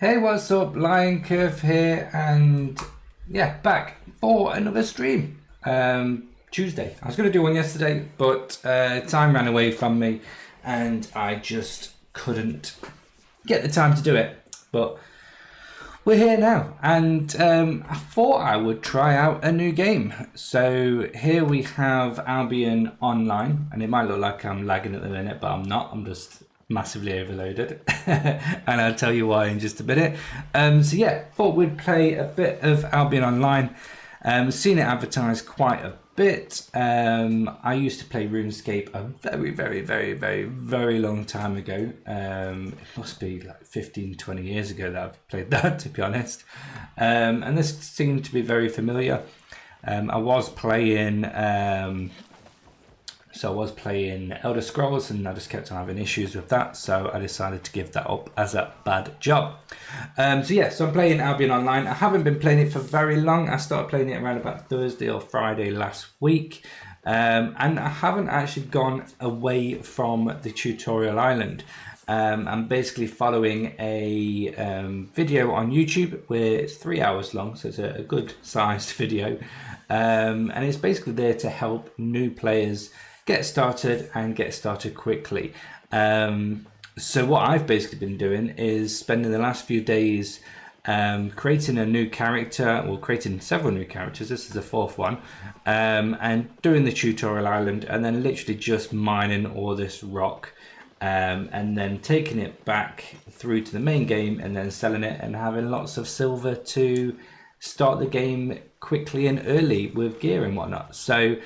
Hey, what's up? Lion Curve here, and yeah, back for another stream. Tuesday. I was going to do one yesterday, but time ran away from me, and I just couldn't get the time to do it. But we're here now, and I thought I would try out a new game. So here we have Albion Online, and it might look like I'm lagging at the minute, but I'm not. I'm just massively overloaded, and I'll tell you why in just a minute. So yeah, thought we'd play a bit of Albion Online. Seen it advertised quite a bit. I used to play RuneScape a very long time ago. It must be like 15-20 years ago that I've played that, to be honest. And this seemed to be very familiar. I was playing Elder Scrolls, and I just kept on having issues with that, so I decided to give that up as a bad job. So I'm playing Albion Online. I haven't been playing it for very long. I started playing it around about Thursday or Friday last week, and I haven't actually gone away from the tutorial island. I'm basically following a video on YouTube where it's 3 hours long, so it's a good sized video, and it's basically there to help new players get started and get started quickly. So what I've basically been doing is spending the last few days creating a new character, or creating several new characters. This is the fourth one, and doing the tutorial island, and then literally just mining all this rock, and then taking it back through to the main game, and then selling it and having lots of silver to start the game quickly and early with gear and whatnot. So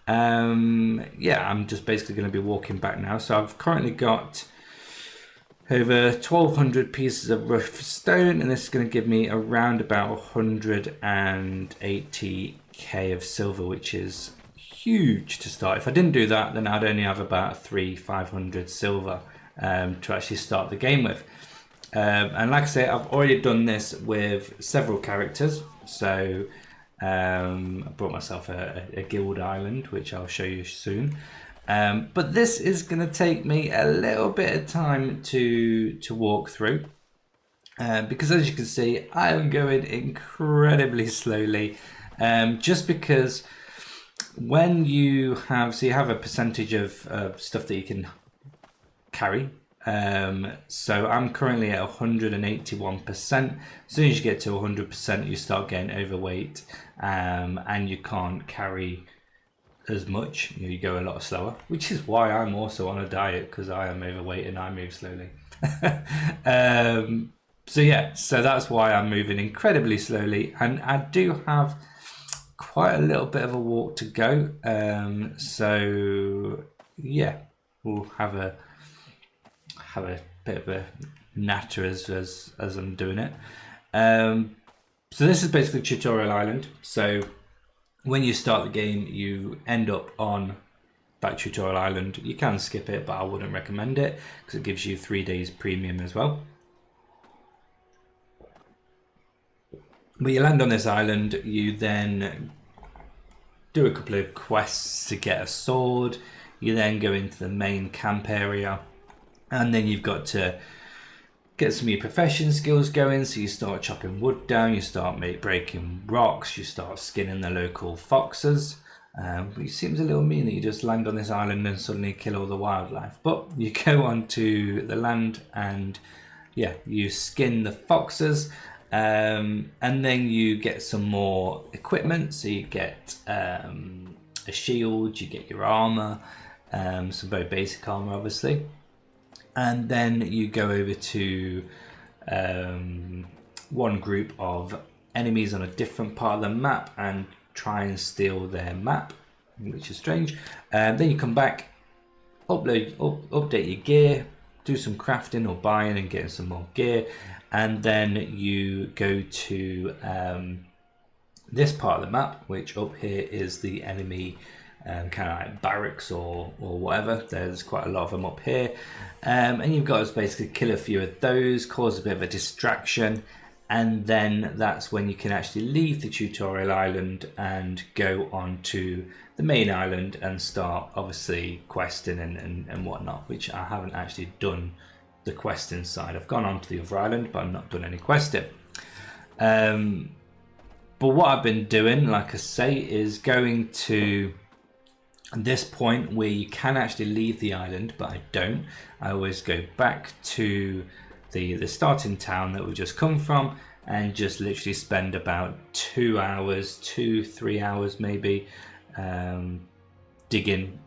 yeah, I'm just basically going to be walking back now. So I've currently got over 1,200 pieces of rough stone, and this is going to give me around about 180k of silver, which is huge to start. If I didn't do that, then I'd only have about 500 silver to actually start the game with. And like I say, I've already done this with several characters. So I brought myself a guild island, which I'll show you soon. But this is going to take me a little bit of time to walk through, because as you can see, I am going incredibly slowly, just because when you have a percentage of stuff that you can carry. So I'm currently at 181%. As soon as you get to 100%, you start getting overweight, and you can't carry as much. You go a lot slower, which is why I'm also on a diet, because I am overweight and I move slowly. So that's why I'm moving incredibly slowly, and I do have quite a little bit of a walk to go. So yeah, we'll have a bit of a natter as I'm doing it. So this is basically tutorial island. So when you start the game, you end up on that tutorial island. You can skip it, but I wouldn't recommend it, because it gives you 3 days premium as well. But you land on this island, you then do a couple of quests to get a sword. You then go into the main camp area, and then you've got to get some of your profession skills going. So you start chopping wood down, you start breaking rocks, you start skinning the local foxes. Which seems a little mean that you just land on this island and suddenly kill all the wildlife. But you go onto the land and yeah, you skin the foxes, and then you get some more equipment. So you get a shield, you get your armor, some very basic armor obviously. And then you go over to one group of enemies on a different part of the map and try and steal their map, which is strange. Then you come back, update your gear, do some crafting or buying and getting some more gear, and then you go to this part of the map, which up here is the enemy kind of like barracks or whatever. There's quite a lot of them up here, and you've got to basically kill a few of those, cause a bit of a distraction, and then that's when you can actually leave the tutorial island and go on to the main island and start obviously questing and whatnot, which I haven't actually done the questing side. I've gone on to the other island, but I've not done any questing. But what I've been doing, like I say, is going to this point where you can actually leave the island, but I don't. I always go back to the starting town that we've just come from and just literally spend about 2 hours, 2-3 hours maybe, digging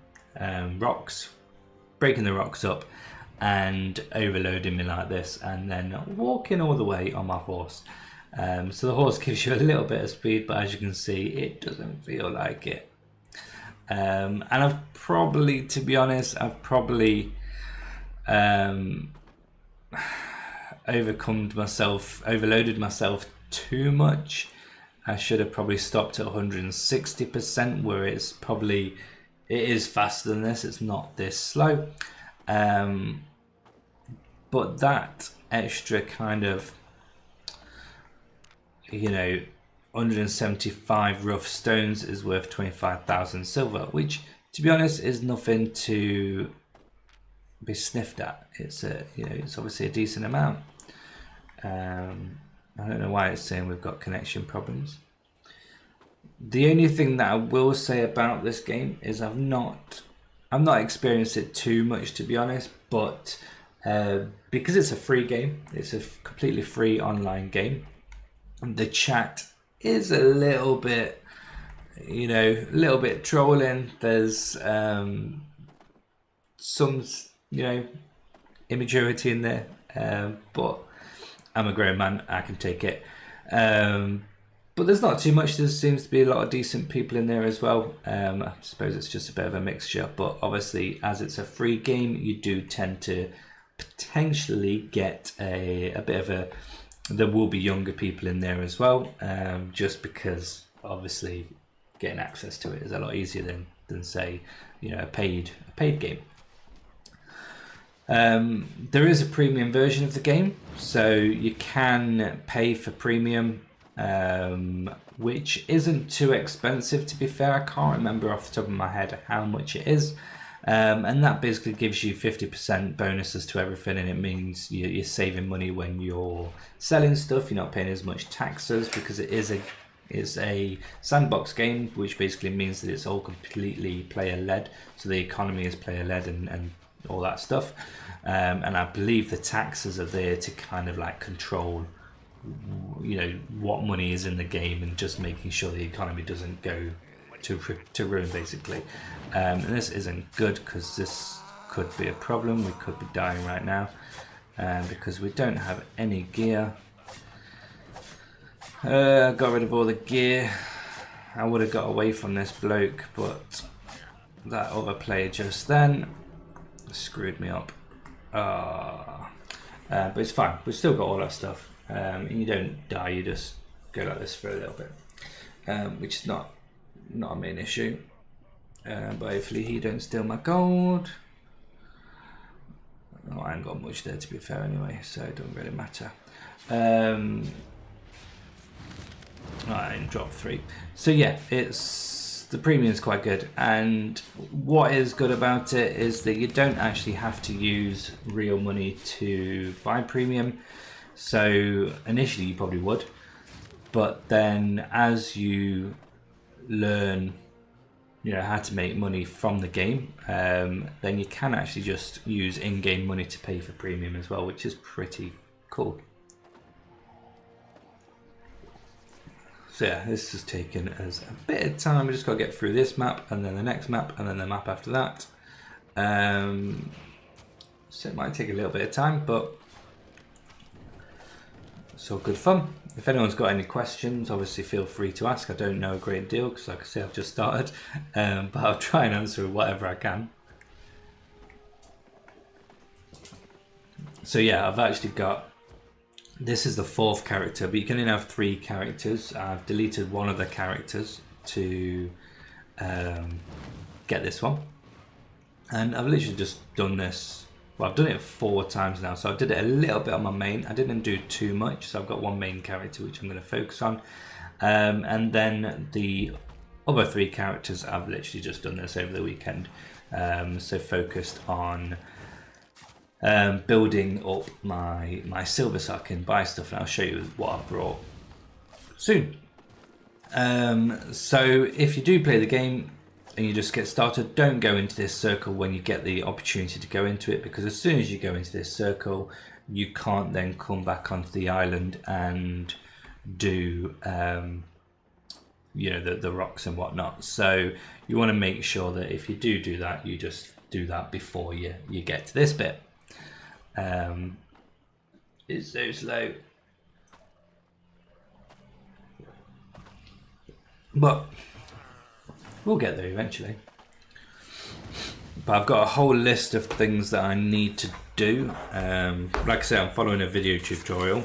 rocks, breaking the rocks up and overloading me like this, and then walking all the way on my horse. So the horse gives you a little bit of speed, but as you can see, it doesn't feel like it. And I've probably, to be honest, overloaded myself too much. I should have probably stopped at 160%, where it is faster than this. It's not this slow. But that extra kind of, 175 rough stones is worth 25,000 silver, which, to be honest, is nothing to be sniffed at. It's it's obviously a decent amount. I don't know why it's saying we've got connection problems. The only thing that I will say about this game is I've not experienced it too much, to be honest, but because it's a free game, it's a completely free online game, the chat is a little bit, trolling. There's some, immaturity in there, but I'm a grown man, I can take it. But there's not too much. There seems to be a lot of decent people in there as well. I suppose it's just a bit of a mixture, but obviously as it's a free game, you do tend to potentially get a bit of there will be younger people in there as well, just because obviously getting access to it is a lot easier than say, a paid game. There is a premium version of the game, so you can pay for premium, which isn't too expensive, to be fair. I can't remember off the top of my head how much it is. And that basically gives you 50% bonuses to everything, and it means you're saving money when you're selling stuff. You're not paying as much taxes because it's a sandbox game, which basically means that it's all completely player led. So the economy is player led and all that stuff. And I believe the taxes are there to kind of like control, what money is in the game, and just making sure the economy doesn't go to ruin, basically. And this isn't good because this could be a problem. We could be dying right now because we don't have any gear. Got rid of all the gear. I would have got away from this bloke, but that other player just then screwed me up. But it's fine. We've still got all that stuff. And you don't die. You just go like this for a little bit, which is not a main issue. But hopefully he don't steal my gold. Oh, I ain't got much there, to be fair, anyway, so it doesn't really matter. I didn't drop 3. So yeah, the premium is quite good, and what is good about it is that you don't actually have to use real money to buy premium. So initially you probably would, but then as you learn how to make money from the game, then you can actually just use in-game money to pay for premium as well, which is pretty cool. So yeah, this has taken us a bit of time. We just got to get through this map and then the next map and then the map after that. So it might take a little bit of time, but it's all good fun. If anyone's got any questions, obviously feel free to ask. I don't know a great deal because, like I say, I've just started, but I'll try and answer whatever I can. So yeah, I've actually got, this is the 4th character, but you can only have 3 characters. I've deleted one of the characters to get this one, and I've literally just done this. Well, I've done it 4 times now, so I did it a little bit on my main. I didn't do too much, so I've got one main character which I'm going to focus on. And then the other 3 characters, I've literally just done this over the weekend. So focused on building up my silver so I can buy stuff, and I'll show you what I brought soon. So if you do play the game and you just get started, don't go into this circle when you get the opportunity to go into it, because as soon as you go into this circle you can't then come back onto the island and do you know, the rocks and whatnot. So you want to make sure that if you do that, you just do that before you get to this bit. It's so slow, but we'll get there eventually. But I've got a whole list of things that I need to do. Like I say, I'm following a video tutorial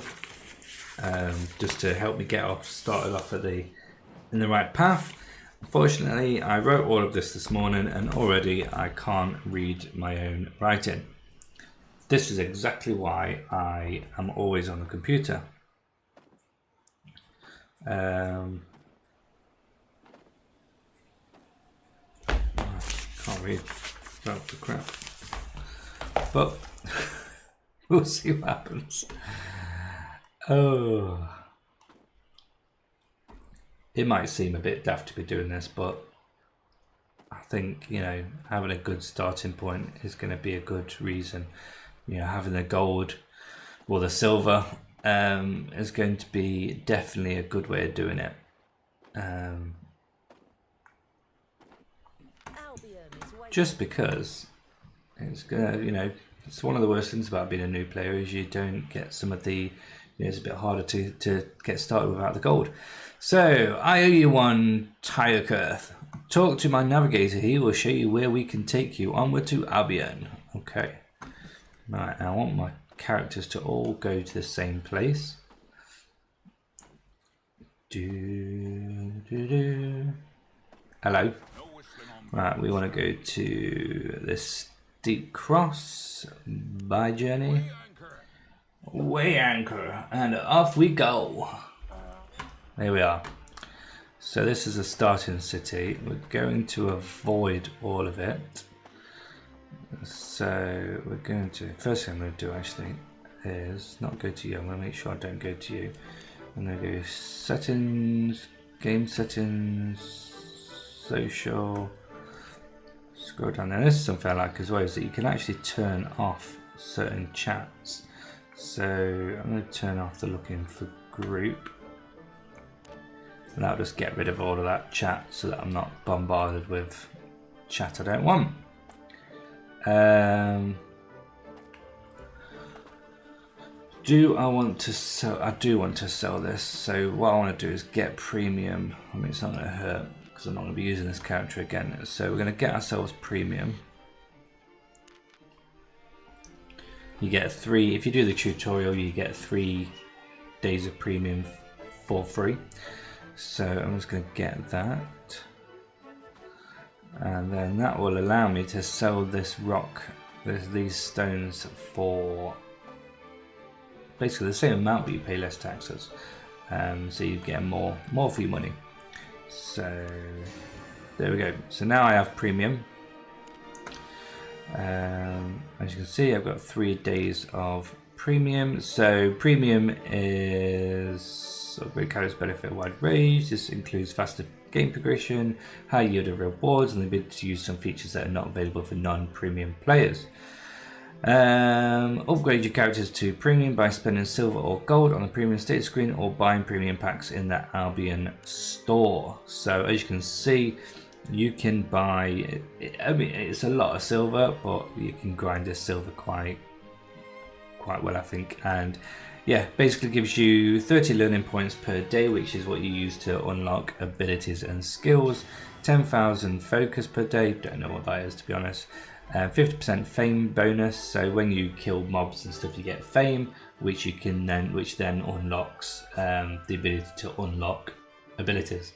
just to help me get started off in the right path. Unfortunately, I wrote all of this morning and already I can't read my own writing. This is exactly why I am always on the computer. Can't read. Oh, the crap. But we'll see what happens. Oh. It might seem a bit daft to be doing this, but I think, you know, having a good starting point is going to be a good reason. You know, having the gold or the silver is going to be definitely a good way of doing it. Just because it's gonna, you know, it's one of the worst things about being a new player is you don't get some of the, you know, it's a bit harder to get started without the gold. So I owe you one, Tyokirth. Talk to my navigator. He will show you where we can take you onward to Albion. Okay. Right, I want my characters to all go to the same place. Hello. Right, we want to go to this steep cross by journey. Weigh anchor, and off we go. There we are. So this is a starting city. We're going to avoid all of it. So we're going to, first thing I'm going to do actually is not go to you. I'm going to make sure I don't go to you. I'm going to go settings, game settings, social. Scroll down there. This is something I like as well, is that you can actually turn off certain chats. So I'm going to turn off the looking for group. And that'll just get rid of all of that chat so that I'm not bombarded with chat I don't want. Do I want to sell? I do want to sell this. So what I want to do is get premium. I mean, it's not going to hurt because I'm not going to be using this character again. So we're going to get ourselves premium. You get 3, if you do the tutorial, you get 3 days of premium for free. So I'm just going to get that. And then that will allow me to sell this rock, these stones for basically the same amount, but you pay less taxes. So you get more for your money. So there we go. So now I have premium. As you can see, I've got 3 days of premium. So premium is great carries benefit a wide range. This includes faster game progression, high yield of rewards, and the ability to use some features that are not available for non-premium players. Upgrade your characters to premium by spending silver or gold on the premium status screen or buying premium packs in the Albion store. So as you can see, you can buy, I mean, it's a lot of silver, but you can grind this silver quite well, I think. And yeah, basically gives you 30 learning points per day, which is what you use to unlock abilities and skills. 10,000 focus per day, don't know what that is to be honest. 50% fame bonus, so when you kill mobs and stuff you get fame, which then unlocks the ability to unlock abilities.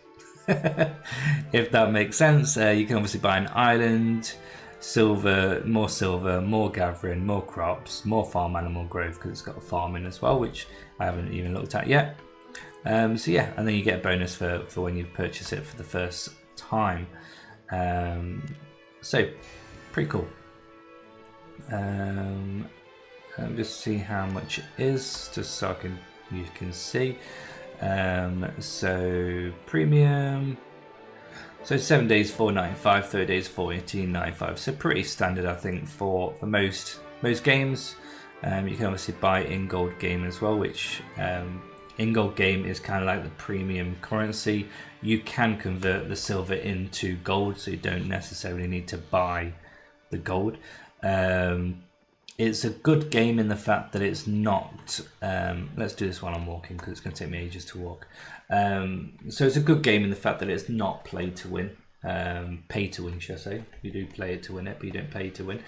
If that makes sense. You can obviously buy an island, silver, more gathering, more crops, more farm animal growth because it's got a farming as well, which I haven't even looked at yet. So yeah, and then you get a bonus for when you purchase it for the first time. So pretty cool. Let me just see how much it is, just so you can see. So premium. So 7 days 4.95, 30 days 14.95. So pretty standard, I think, for most games. You can obviously buy in gold game as well, which in gold game is kind of like the premium currency. You can convert the silver into gold, so you don't necessarily need to buy the gold. It's a good game in the fact that it's not. Let's do this while I'm walking because it's going to take me ages to walk. So it's a good game in the fact that it's not play to win. Pay to win, should I say? You do play it to win it, but you don't pay to win.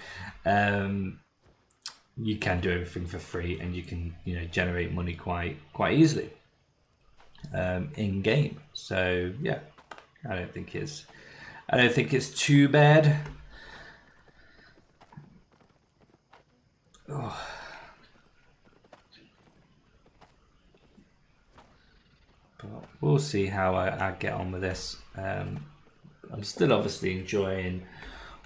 You can do everything for free, and you can generate money quite easily in game. So yeah, I don't think it's too bad. Oh. But we'll see how I get on with this. I'm still obviously enjoying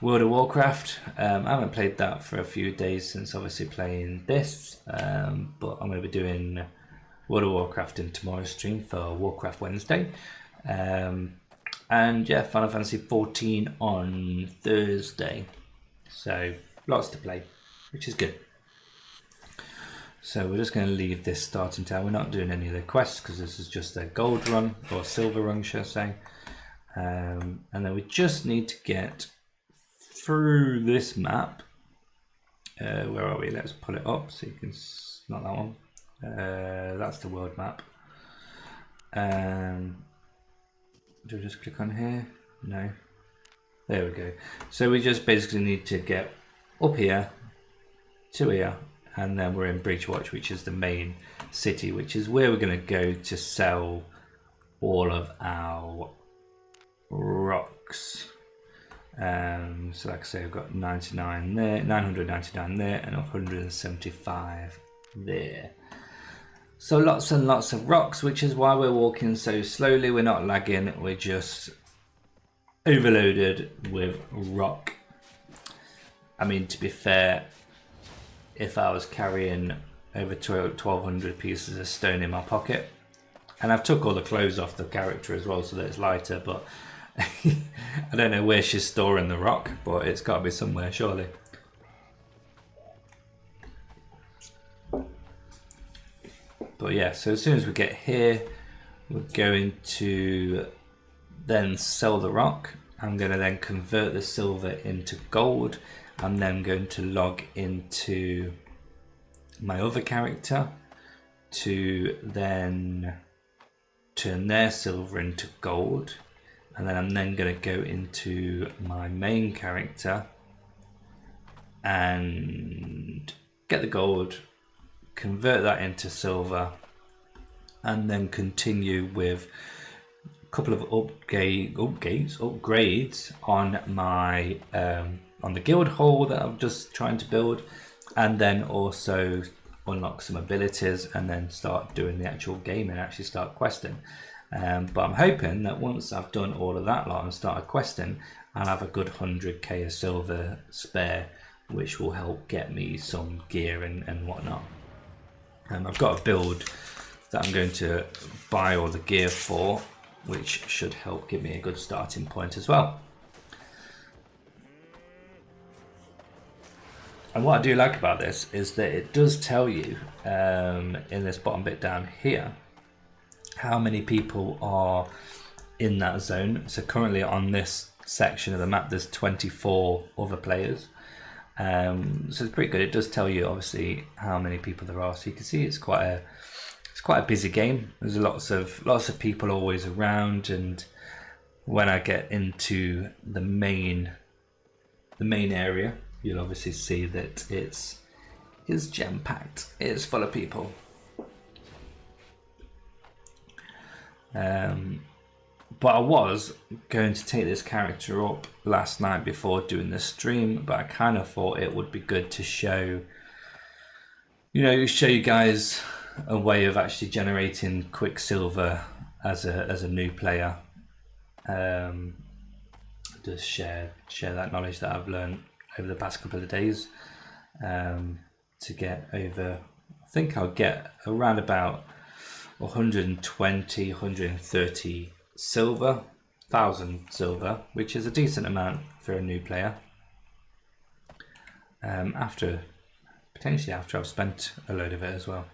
World of Warcraft. I haven't played that for a few days since obviously playing this, but I'm going to be doing World of Warcraft in tomorrow's stream for Warcraft Wednesday. And yeah, Final Fantasy 14 on Thursday. So lots to play, which is good. So we're just going to leave this starting town. We're not doing any of the quests because this is just a gold run, or silver run, should I say. And then we just need to get through this map. Where are we? Let's pull it up so you can, not that one. That's the world map. Do we just click on here? No. There we go. So we just basically need to get up here to here, and then we're in Bridgewatch, which is the main city, which is where we're going to go to sell all of our rocks. So like I say, I've got 99 there, 999 there, and 175 there. So lots and lots of rocks, which is why we're walking so slowly. We're not lagging, we're just overloaded with rock. I mean, to be fair, if I was carrying over 1,200 pieces of stone in my pocket, and I've took all the clothes off the character as well so that it's lighter, but I don't know where she's storing the rock, but it's got to be somewhere surely. But yeah, so as soon as we get here, we're going to then sell the rock. I'm going to then convert the silver into gold. I'm then going to log into my other character to then turn their silver into gold, and then I'm then going to go into my main character and get the gold, convert that into silver, and then continue with a couple of upgrades on my on the guild hall that I'm just trying to build, and then also unlock some abilities and then start doing the actual game and actually start questing. But I'm hoping that once I've done all of that lot and started questing, I'll have a good 100k of silver spare, which will help get me some gear and whatnot. I've got a build that I'm going to buy all the gear for, which should help give me a good starting point as well. And what I do like about this is that it does tell you in this bottom bit down here how many people are in that zone. So currently on this section of the map there's 24 other players. So it's pretty good. It does tell you obviously how many people there are. So you can see it's quite a busy game. There's lots of people always around, and when I get into the main area, you'll obviously see that it's jam-packed. It's full of people. But I was going to take this character up last night before doing the stream, but I kind of thought it would be good to show you guys a way of actually generating quicksilver as a new player. Just share that knowledge that I've learned over the past couple of days. to get over, I think I'll get around about 120, 130 silver, 1,000 silver, which is a decent amount for a new player. Potentially after I've spent a load of it as well.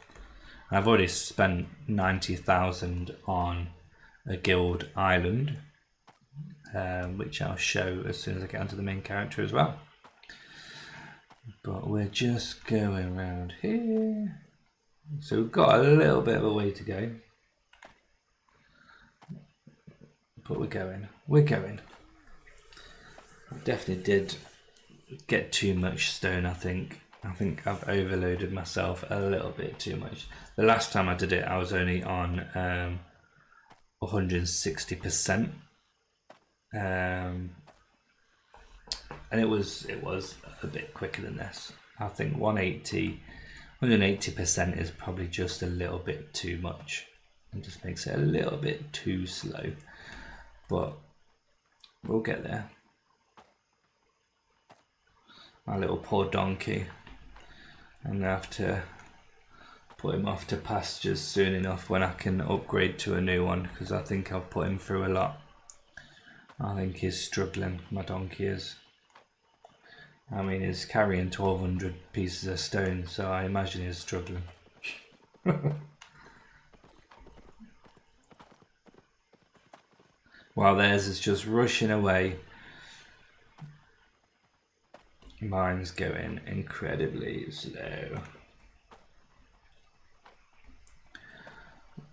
I've already spent 90,000 on a guild island, which I'll show as soon as I get onto the main character as well. But we're just going around here. So we've got a little bit of a way to go. But we're going. I definitely did get too much stone, I think. I think I've overloaded myself a little bit too much. The last time I did it, I was only on 160%. And it was a bit quicker than this. I think 180% is probably just a little bit too much. It just makes it a little bit too slow. But we'll get there. My little poor donkey. I'm gonna have to put him off to pastures soon enough when I can upgrade to a new one, because I think I've put him through a lot. I think he's struggling, my donkey is. I mean, he's carrying 1,200 pieces of stone, so I imagine he's struggling. While theirs is just rushing away. Mine's going incredibly slow.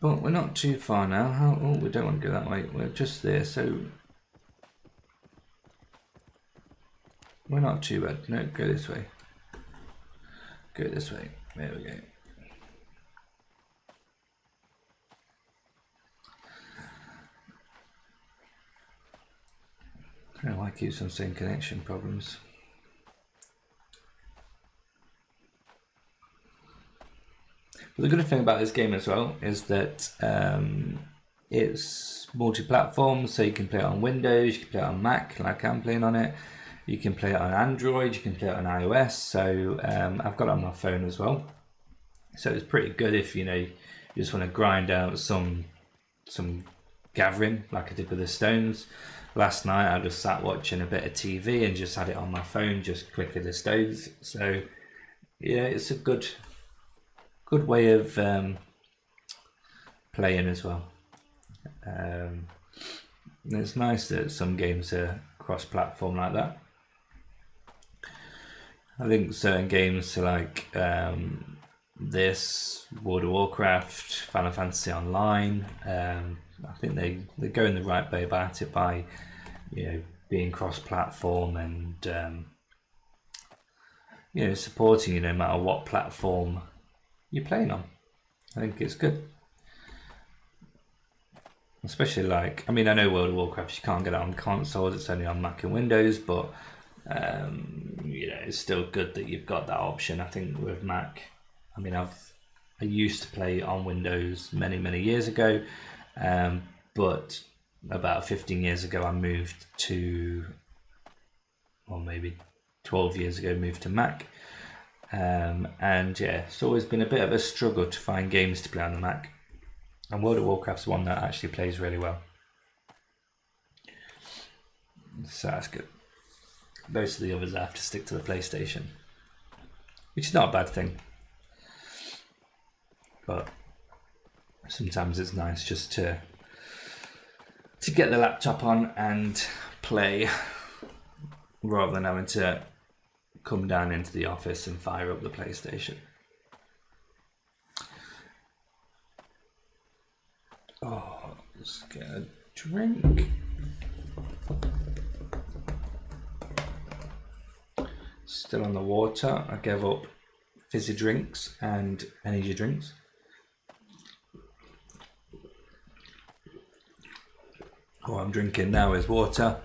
But we're not too far now. Oh, we don't want to go that way. We're just there, so we're not too bad. No, go this way. Go this way. There we go. I don't know why I keep on saying connection problems. But the good thing about this game as well is that it's multi-platform, so you can play it on Windows, you can play it on Mac, like I'm playing on it. You can play it on Android, you can play it on iOS. So I've got it on my phone as well. So it's pretty good if you just want to grind out some gathering like I did with the stones. Last night I just sat watching a bit of TV and just had it on my phone, just clicking the stones. So yeah, it's a good way of playing as well. It's nice that some games are cross-platform like that. I think certain games like this, World of Warcraft, Final Fantasy Online, I think they're going the right way about it by being cross-platform and supporting you no matter what platform you're playing on. I think it's good. Especially I know World of Warcraft, you can't get it on consoles, it's only on Mac and Windows, but it's still good that you've got that option. I think with Mac, I used to play on Windows many years ago, but about 15 years ago I moved to, or maybe 12 years ago, moved to Mac. And yeah, it's always been a bit of a struggle to find games to play on the Mac, and World of Warcraft's one that actually plays really well, so that's good. Most of the others I have to stick to the PlayStation, which is not a bad thing, but sometimes it's nice just to get the laptop on and play rather than having to come down into the office and fire up the PlayStation. Oh, let's get a drink. Still on the water. I gave up fizzy drinks and energy drinks. What I'm drinking now is water.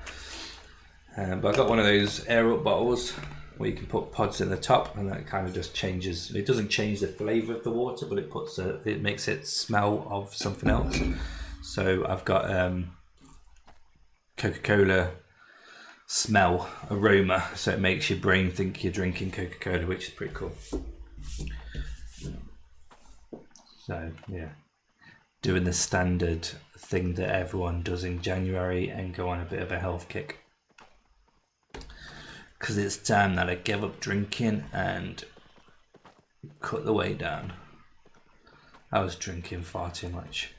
But I got one of those air up bottles where you can put pods in the top, and that kind of just changes. It doesn't change the flavour of the water, but it makes it smell of something else. So I've got Coca-Cola smell, aroma, so it makes your brain think you're drinking Coca-Cola, which is pretty cool. So yeah, doing the standard thing that everyone does in January and go on a bit of a health kick. Because it's time that I give up drinking and cut the weight down. I was drinking far too much.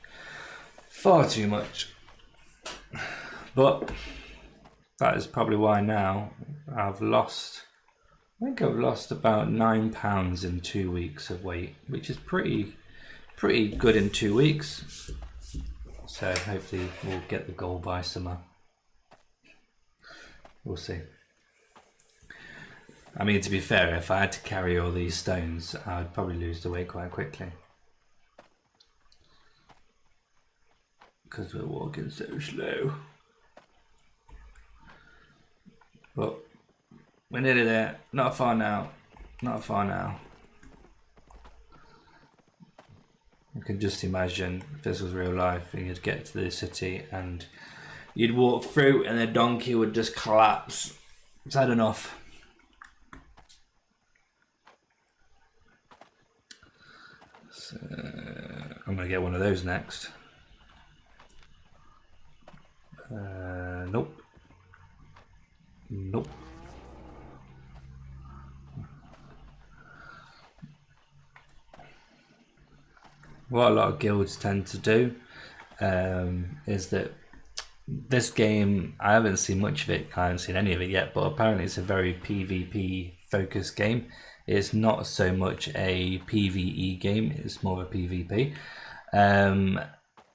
Far too much. But that is probably why now I've lost, I think I've lost about 9 pounds in 2 weeks of weight, which is pretty good in 2 weeks. So hopefully we'll get the goal by summer. We'll see. I mean, to be fair, if I had to carry all these stones, I'd probably lose the weight quite quickly. Because we're walking so slow. But we're nearly there. Not far now. Not far now. You can just imagine if this was real life and you'd get to the city and you'd walk through and the donkey would just collapse. It's had enough. So I'm going to get one of those next. Nope. Nope. What a lot of guilds tend to do is that this game, I haven't seen much of it, I haven't seen any of it yet, but apparently it's a very PvP focused game. It's not so much a PvE game, it's more of a PvP.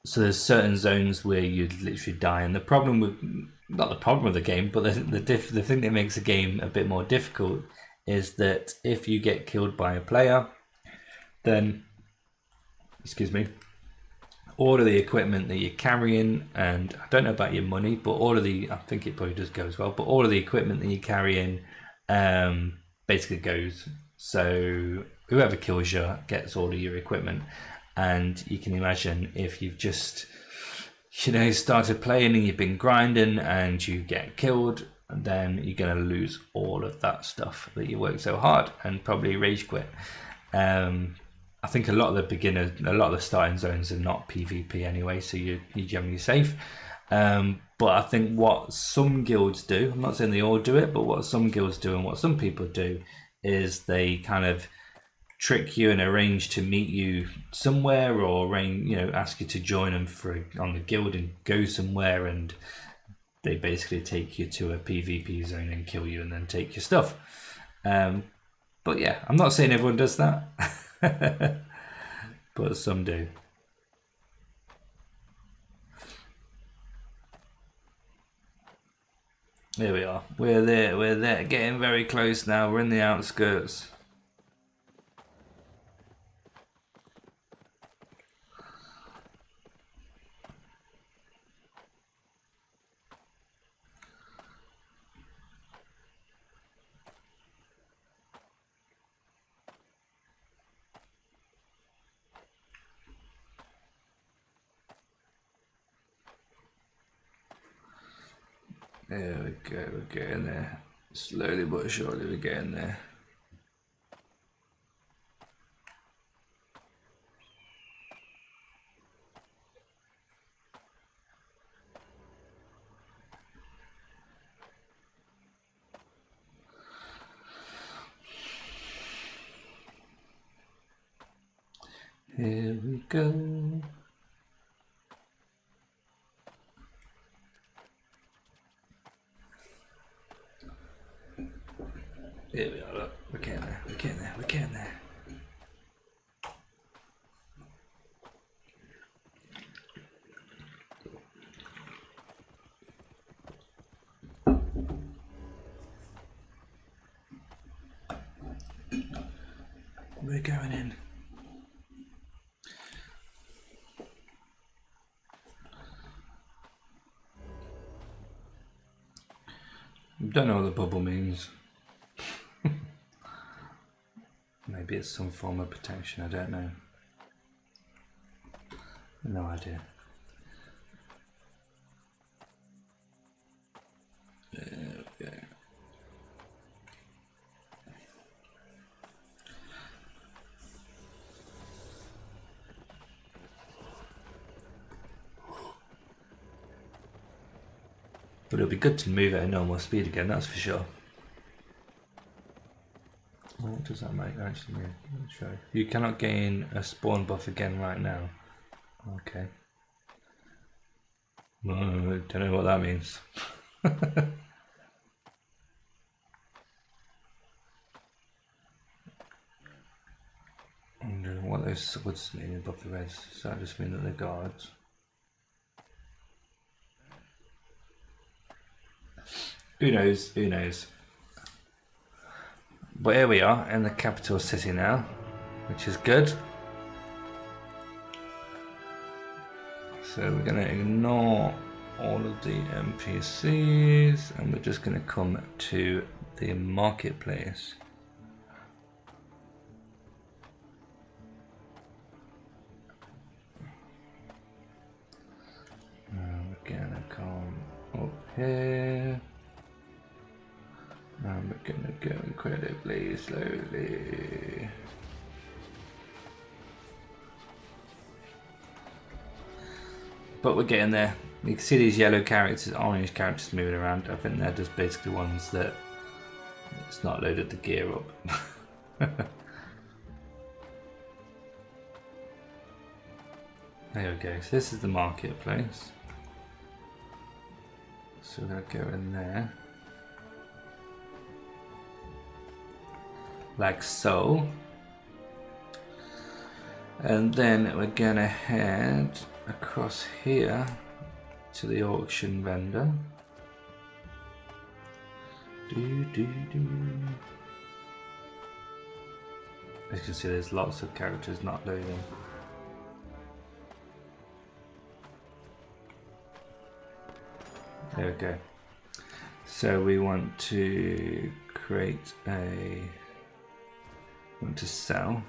So there's certain zones where you'd literally die, and the problem with, not the problem with the game, but the thing that makes the game a bit more difficult is that if you get killed by a player, then, excuse me, all of the equipment that you're carrying, and I don't know about your money, but all of the, I think it probably does go as well, but all of the equipment that you're carrying basically goes. So whoever kills you gets all of your equipment. And you can imagine if you've just, started playing and you've been grinding and you get killed, then you're going to lose all of that stuff that you worked so hard and probably rage quit. I think a lot of the starting zones are not PvP anyway, so you're generally safe. But I think what some guilds do, I'm not saying they all do it, but what some guilds do and what some people do is they kind of trick you and arrange to meet you somewhere, or ask you to join them on the guild and go somewhere, and they basically take you to a PvP zone and kill you and then take your stuff. But yeah, I'm not saying everyone does that, but some do. There we are. We're there, getting very close now. We're in the outskirts. There we go, we're getting there. Slowly but surely we're getting there. Here we go. Here we are, look. We're getting there, we're getting there, we're getting there. We're going in. Don't know what the bubble means. Maybe it's some form of protection, I don't know. No idea. But it'll be good to move at a normal speed again, that's for sure. What does that make actually mean? Let me show you. You cannot gain a spawn buff again right now. Okay. Well, I don't know what that means. I wonder what those swords mean above the reds. Does that just mean that they're guards? Who knows? Who knows? But here we are in the capital city now, which is good. So we're going to ignore all of the NPCs and we're just going to come to the marketplace. We're going to come up here. And we're going to go incredibly slowly. But we're getting there. You can see these yellow characters, orange characters moving around. I think they're just basically ones that it's not loaded the gear up. There we go. So this is the marketplace. So we're going to go in there. Like so. And then we're going to head across here to the auction vendor. As you can see, there's lots of characters not loading. There we go. So we want to create a, want to sell.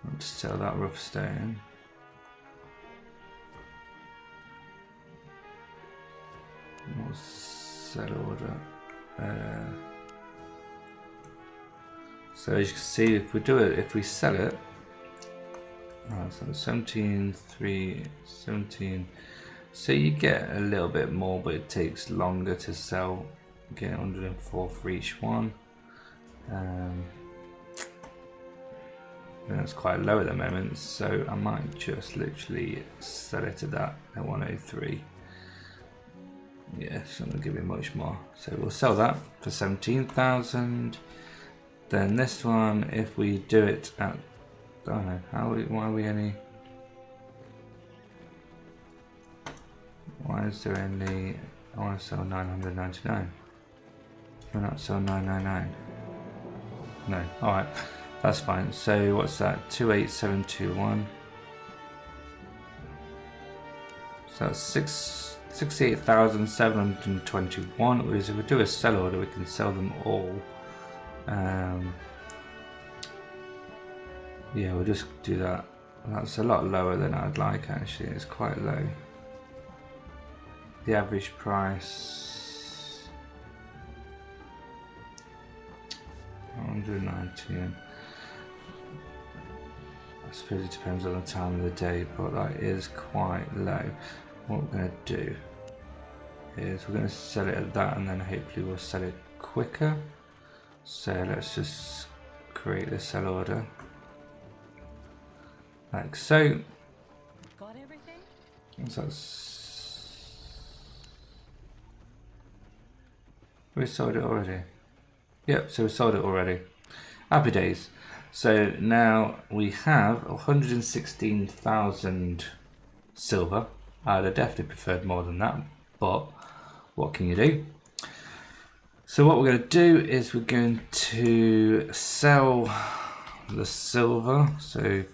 Want to sell that rough stone. What's sell order? So as you can see, if we do it, if we sell it, so 17. So you get a little bit more, but it takes longer to sell. You get 104 for each one. That's quite low at the moment, so I might just literally sell it at that at 103. Yeah, so I'm gonna give it much more. So we'll sell that for 17,000. Then this one, if we do it at, I don't know, why are we only? Why is there only? I want to sell 999. Why not sell 999? No, all right. That's fine. So what's that? 28721. So that's 68,721. Whereas if we do a sell order, we can sell them all. Yeah, we'll just do that. That's a lot lower than I'd like actually. It's quite low. The average price 119. I suppose it depends on the time of the day, but that is quite low. What we're going to do is we're going to sell it at that, and then hopefully we'll sell it quicker. So let's just create the sell order like so. Got everything? So we sold it already. Yep, so we sold it already. Happy days. So now we have 116,000 silver. I'd have definitely preferred more than that, but what can you do? So what we're going to do is we're going to sell the silver. So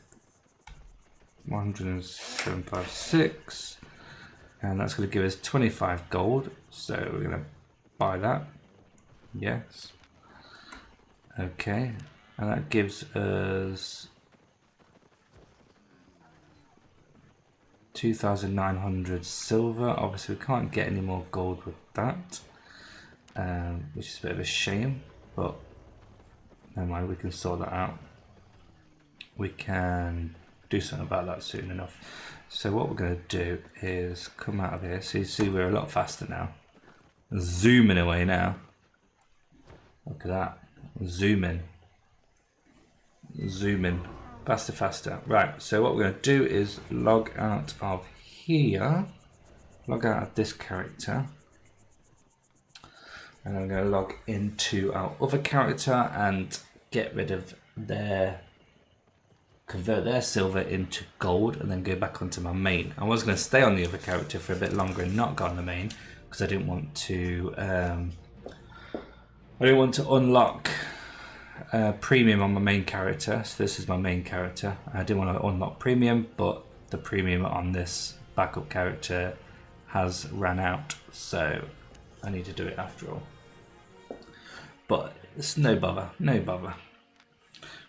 107.56, and that's going to give us 25 gold. So we're going to buy that. Yes. Okay. And that gives us 2,900 silver. Obviously we can't get any more gold with that, which is a bit of a shame, but never mind, we can sort that out. We can do something about that soon enough. So what we're going to do is come out of here. So you see we're a lot faster now. Zooming away now. Look at that. Zoom in. Zoom in. Faster, faster. Right, so what we're going to do is log out of here. Log out of this character. And I'm going to log into our other character and get rid of their... convert their silver into gold and then go back onto my main. I was going to stay on the other character for a bit longer and not go on the main because I didn't want to unlock premium on my main character. So this is my main character. I didn't want to unlock premium, but the premium on this backup character has ran out, so I need to do it after all. But it's no bother, no bother.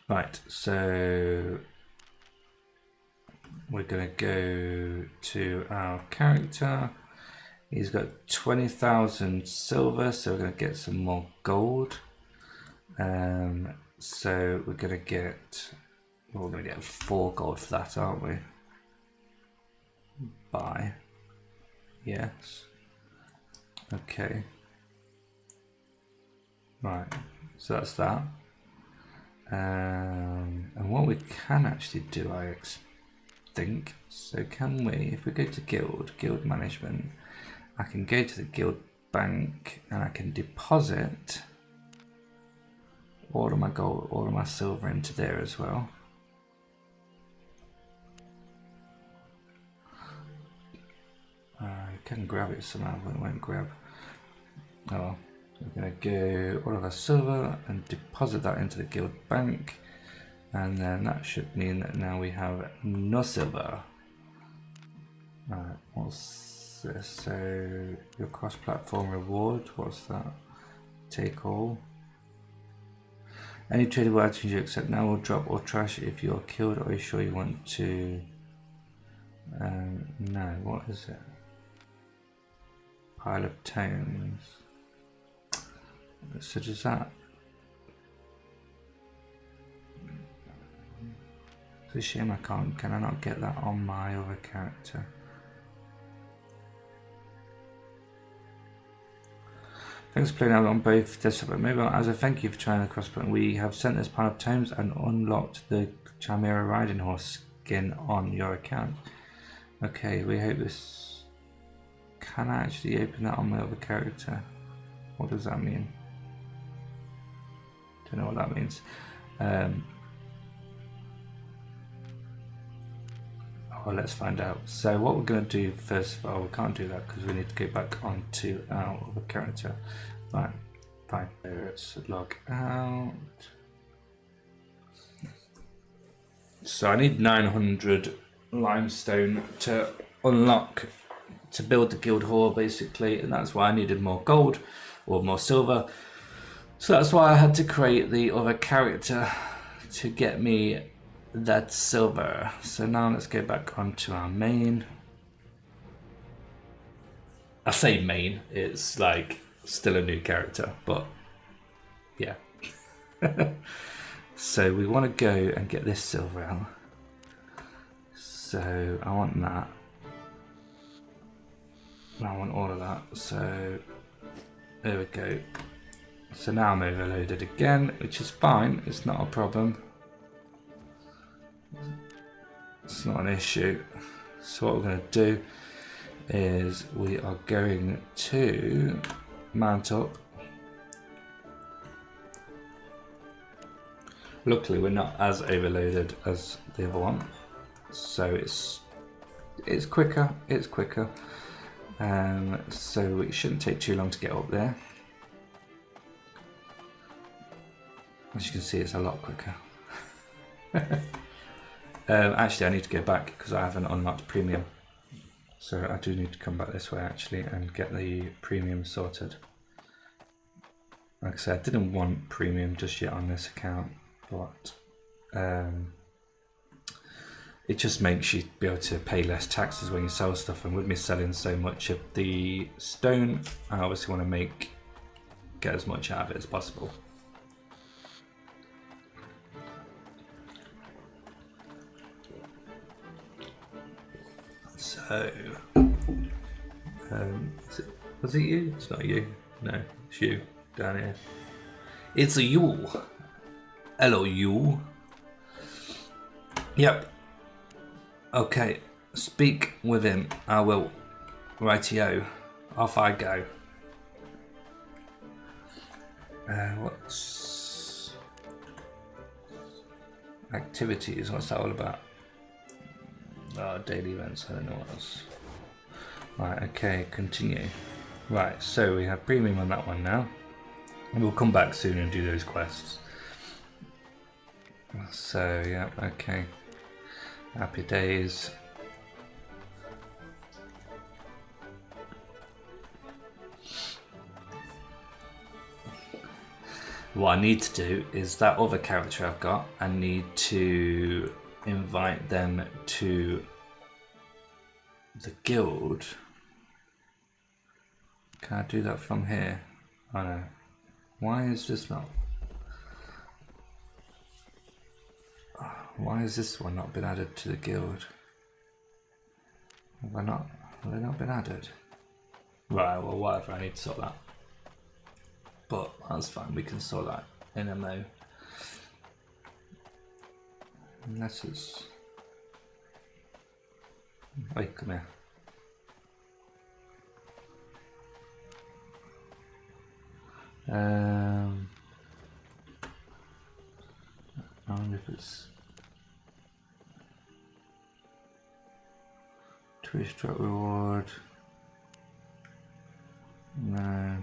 Right, so we're going to go to our character. He's got 20,000 silver, so we're going to get some more gold. So we're going to get, well, we're going to get 4 gold for that, aren't we? Buy. Yes. Okay. Right, so that's that. And what we can actually do, I think, so can we, if we go to guild management, I can go to the guild bank and I can deposit all of my gold, all of my silver into there as well. I can grab it somehow, but it won't grab. Oh, we're going to go all of our silver and deposit that into the guild bank, and then that should mean that now we have no silver. Alright, what's this? So your cross-platform reward, what's that? Take all. Any tradable items you accept now will drop or trash if you're killed. Are you sure you want to? No, what is it? Pile of tones. So does that? It's a shame I can't. Can I not get that on my other character? Thanks for playing out on both desktop and mobile. As a thank you for trying the crossplay, we have sent this pile of tomes and unlocked the Chimera riding horse skin on your account. Okay, we hope this. Can I actually open that on my other character? What does that mean? Don't know what that means. Oh, let's find out. So what we're going to do first of all, we can't do that because we need to go back onto our other character. Right, fine. Let's log out. So I need 900 limestone to unlock, to build the guild hall basically, and that's why I needed more gold or more silver. So that's why I had to create the other character to get me that silver. So now let's go back onto our main. I say main, it's like still a new character, but yeah. So we want to go and get this silver out. So I want that. I want all of that. So there we go. So now I'm overloaded again, which is fine. It's not a problem. It's not an issue. So what we're going to do is we are going to mount up. Luckily we're not as overloaded as the other one, so it's quicker. It's quicker. So it shouldn't take too long to get up there. As you can see, it's a lot quicker. Actually, I need to go back because I haven't unlocked premium. So I do need to come back this way actually and get the premium sorted. Like I said, I didn't want premium just yet on this account, but it just makes you be able to pay less taxes when you sell stuff. And with me selling so much of the stone, I obviously want to get as much out of it as possible. So, was it you? It's not you. No, it's you down here. It's a you. Hello, you. Yep. Okay, speak with him. I will. Rightio. Off I go. What's activities? What's that all about? Daily events. I don't know what else. Right. Okay. Continue. Right. So we have premium on that one now. And we'll come back soon and do those quests. So yeah. Okay. Happy days. What I need to do is that other character I've got, I need to invite them to the guild. Can I do that from here? Oh no. Why is this not? Why has this one not been added to the guild? Have they not been added? Right, well whatever, I need to sort that. But that's fine, we can sort that in a mo. Unless it's... Wait, come here. I wonder if it's... Twitch drop reward. No.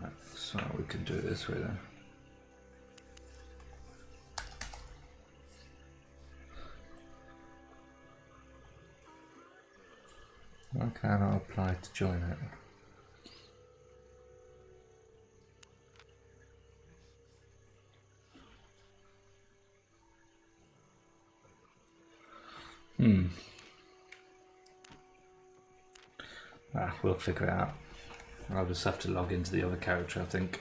Right, so we can do it this way then. Why can't I apply to join it? We'll figure it out. I'll just have to log into the other character, I think.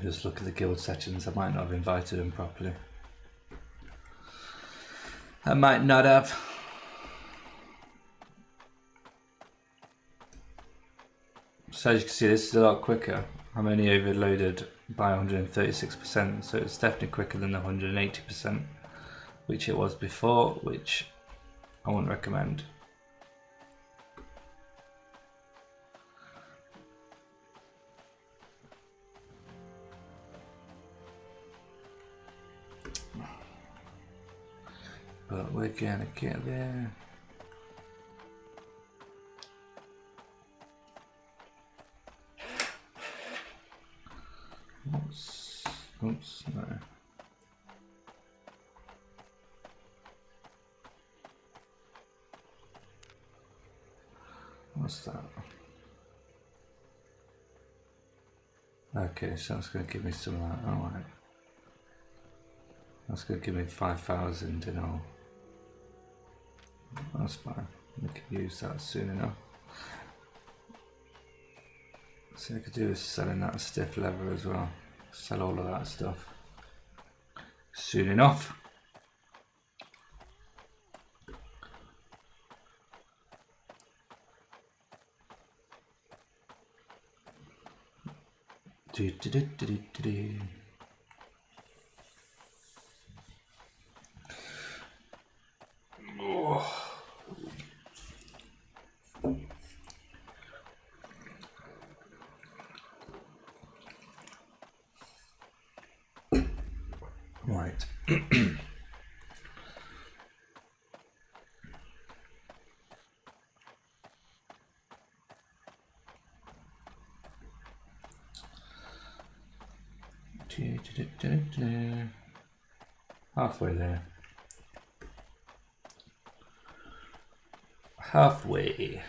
Just look at the guild settings. I might not have invited him properly. I might not have. So as you can see, this is a lot quicker. I'm only overloaded by 136%, so it's definitely quicker than the 180%, which it was before, which I wouldn't recommend. But we're gonna get there. Oops, no. What's that? Okay, so that's going to give me some of that. Alright. That's going to give me 5,000 in all. That's fine. We can use that soon enough. So I could do is selling that stiff leather as well. Sell all of that stuff soon enough. Oh. Right. Halfway there. Halfway.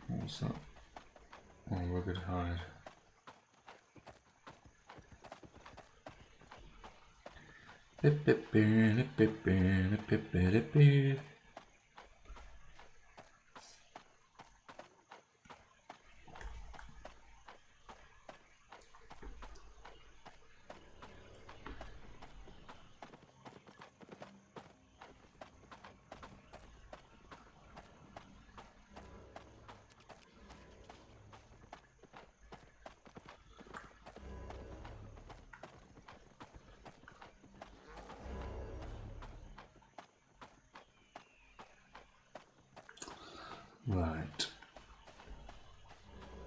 What's that? Oh, rugged hide. Right.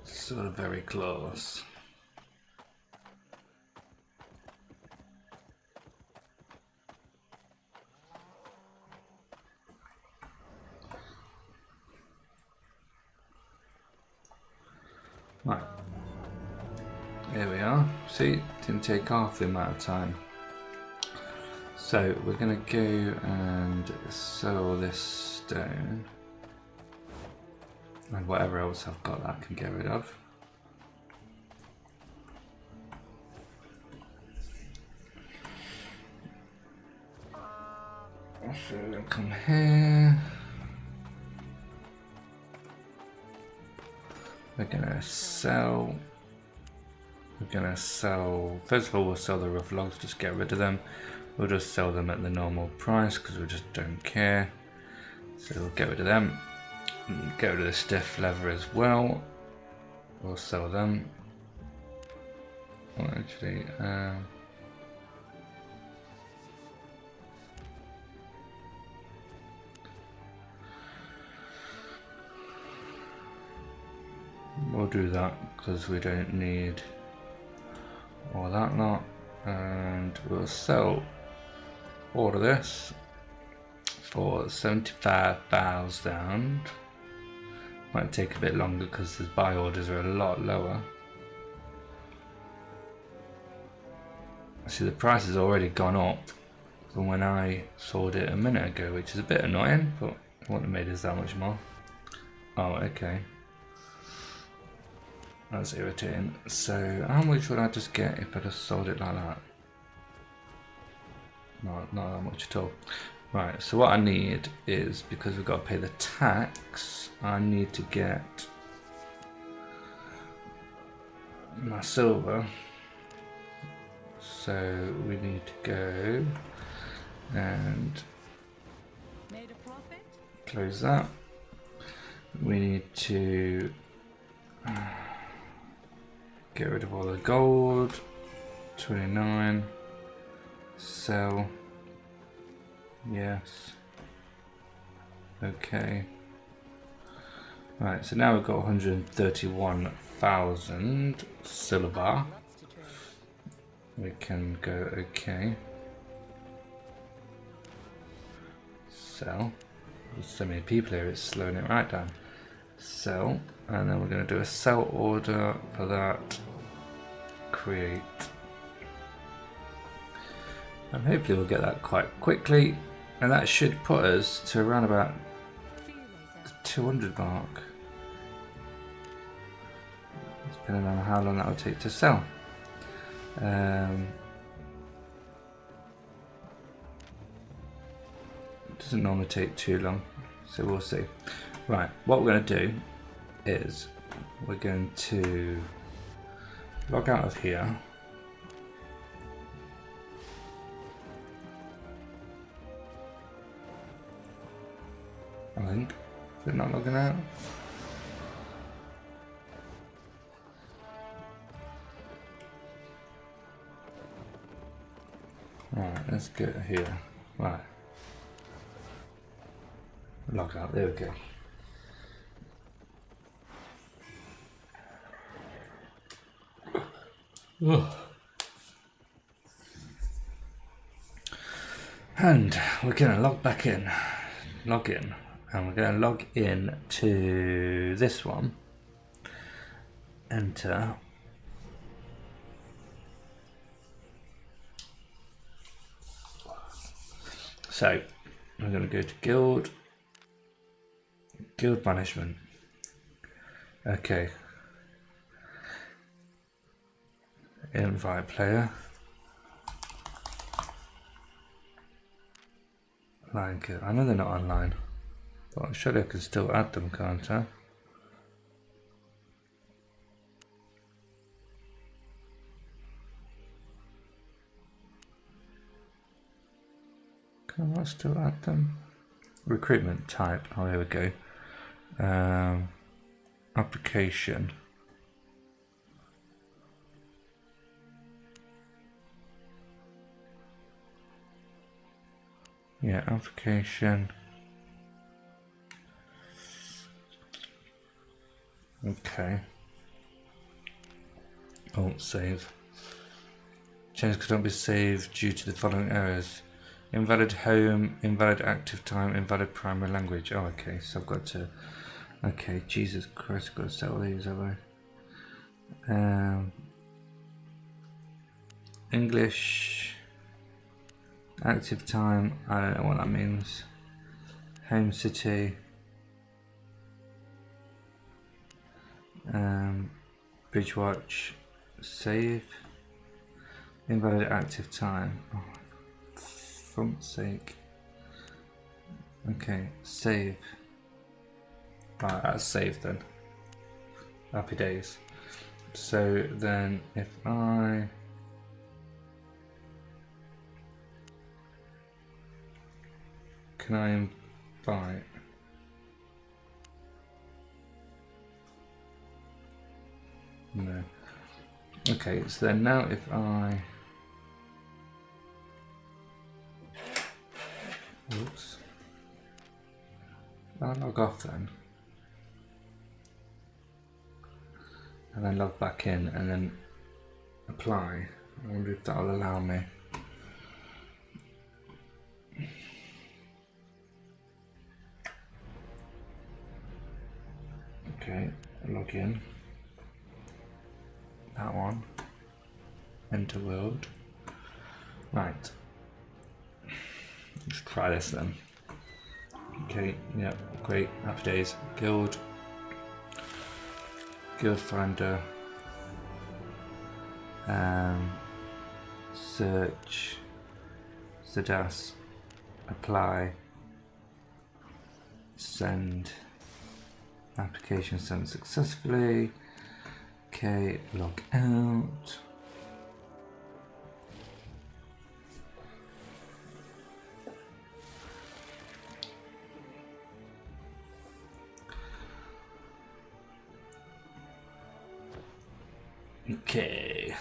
Sort of very close. Right. Here we are. See, didn't take half the amount of time. So we're gonna go and sell this stone. And whatever else I've got that I can get rid of. So we'll come here. We're gonna sell. First of all, we'll sell the rough logs, just get rid of them. We'll just sell them at the normal price because we just don't care. So we'll get rid of them. Get rid of the stiff leather as well. We'll sell them. Well, actually, we'll do that because we don't need all that lot. And we'll sell all of this for 75,000. Might take a bit longer because the buy orders are a lot lower. See, the price has already gone up from when I sold it a minute ago, which is a bit annoying, but it wouldn't have made us that much more. Oh, okay. That's irritating. So, how much would I just get if I just sold it like that? No, not that much at all. Right, so what I need is, because we've got to pay the tax, I need to get my silver. So we need to go and Made a profit? close that. We need to get rid of all the gold. 29. Sell. Yes. Okay. Right, so now we've got 131,000 silver. Lots to trade. We can go okay. Sell. There's so many people here, it's slowing it right down. Sell, and then we're going to do a sell order for that. Create. And hopefully we'll get that quite quickly, and that should put us to around about See you later. the 200 mark. Depending on how long that will take to sell. It doesn't normally take too long, so we'll see. Right, what we're going to do is we're going to log out of here. I think. Is it not logging out? Right, let's get here. Right. Log out, there we go. Ugh. And we're gonna log back in. Log in. And we're gonna log in to this one. Enter. So We're going to go to guild management. Okay. Invite player. Like, I know they're not online, but surely I can still add them, can't I? Can I still add them? Recruitment type. Oh, here we go. Application. Yeah, application. Okay. Won't save. Changes could not be saved due to the following errors. Invalid home, invalid active time, invalid primary language. Oh, okay, so I've got to... Okay, Jesus Christ, I've got to set all these, have I? English... Active time, I don't know what that means. Home city... Bridge watch... Save... Invalid active time. Oh, for fuck's sake. Okay, save. Right, that's saved then. Happy days. So then if I... Can I invite? No. Okay, so then now if I... Oops. I'll log off then. And then log back in and then apply. I wonder if that'll allow me. Okay, log in. That one. Enter world. Right. Let's try this then. Okay, yeah, great. Happy days. Guild finder. Search. Zadas. Apply. Send. Application sent successfully. Okay, log out. Okay,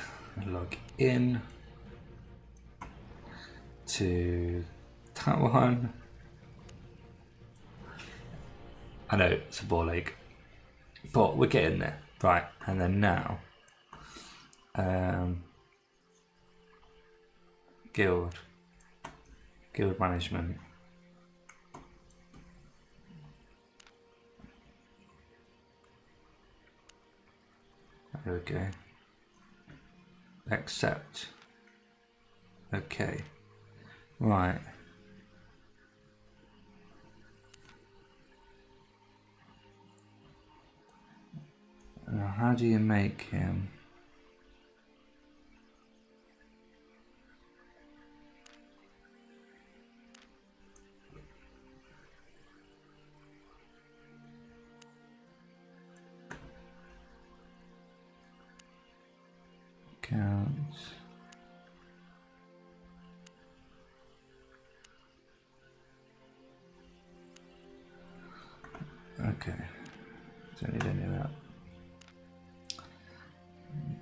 log in to that one. I know it's a ball ache, but we're getting there. Right, and then now, guild management. There we go. Accept. Okay. Right. Now, how do you make him? Accounts. Okay. Don't need any of that.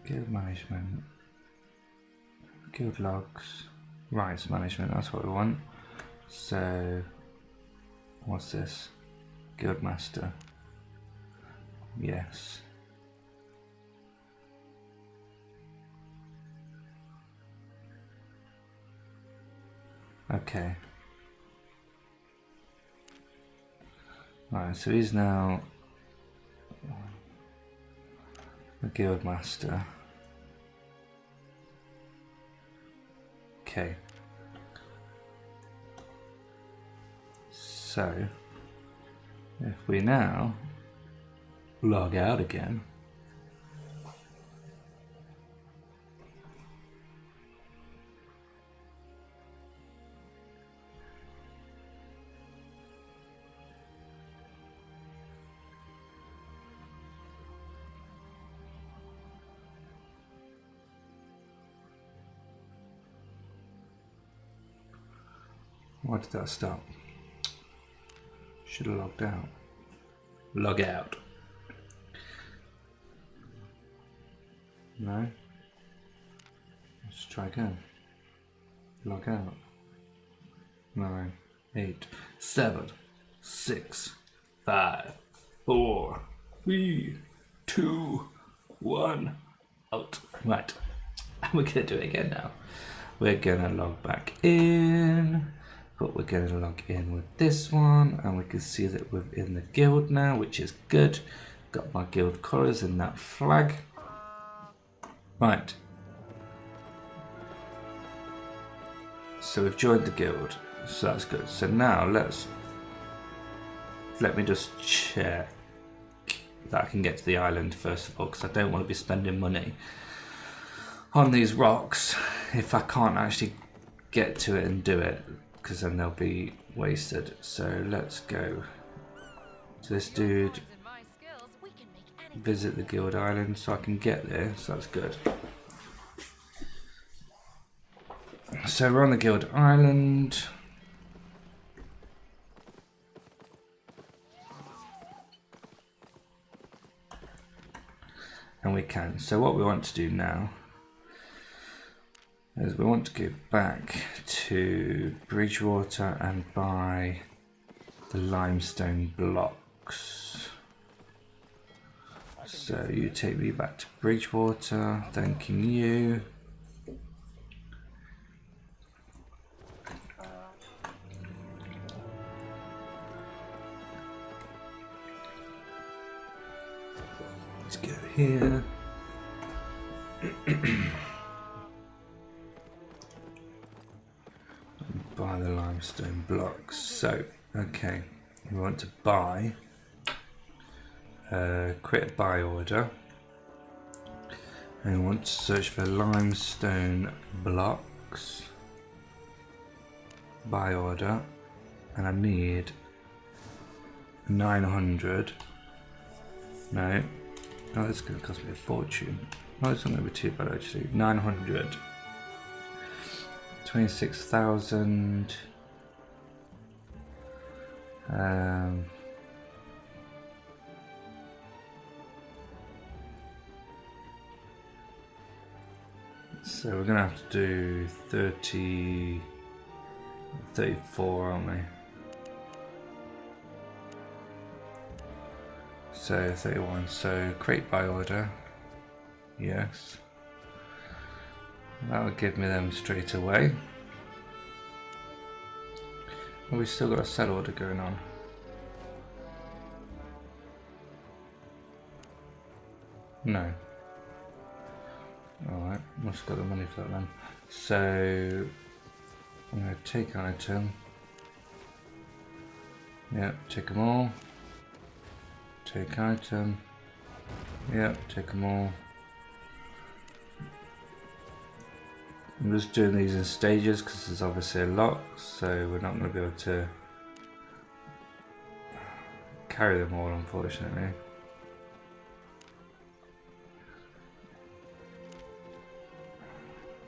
Guild management. Guild logs. Rights management, that's what we want. So, what's this? Guild master. Yes. Okay. Right, so he's now the guild master. Okay. So if we now log out again, why did that stop? Should have logged out. Log out. No. Let's try again. Log out. 9, 8, 7, 6, 5, 4, 3, 2, 1. Out. Right. We're gonna do it again now. We're gonna log back in. But we're going to log in with this one, and we can see that we're in the guild now, which is good. Got my guild colours in that flag. Right. So we've joined the guild, so that's good. So now let me just check that I can get to the island first of all, because I don't want to be spending money on these rocks if I can't actually get to it and do it, because then they'll be wasted. So let's go to this dude, visit the guild island so I can get there, so that's good. So we're on the guild island. And we can. So what we want to do now is we want to go back to Bridgewater and buy the limestone blocks. So you take me back to Bridgewater, thanking you. Let's go here. Buy the limestone blocks. So, okay, we want to buy, create a buy order, and we want to search for limestone blocks, buy order, and I need 900. No, oh, this is going to cost me a fortune. Oh, it's not going to be too bad actually. 900. 26,000. So we're gonna have to do 30, 34, aren't we? So 31. So create by order. Yes. That would give me them straight away. Well, we still got a sell order going on. No. Alright, must have got the money for that then. So I'm going to take item. Yep, take them all. Take item. Yep, take them all. I'm just doing these in stages because there's obviously a lot, so we're not going to be able to carry them all, unfortunately.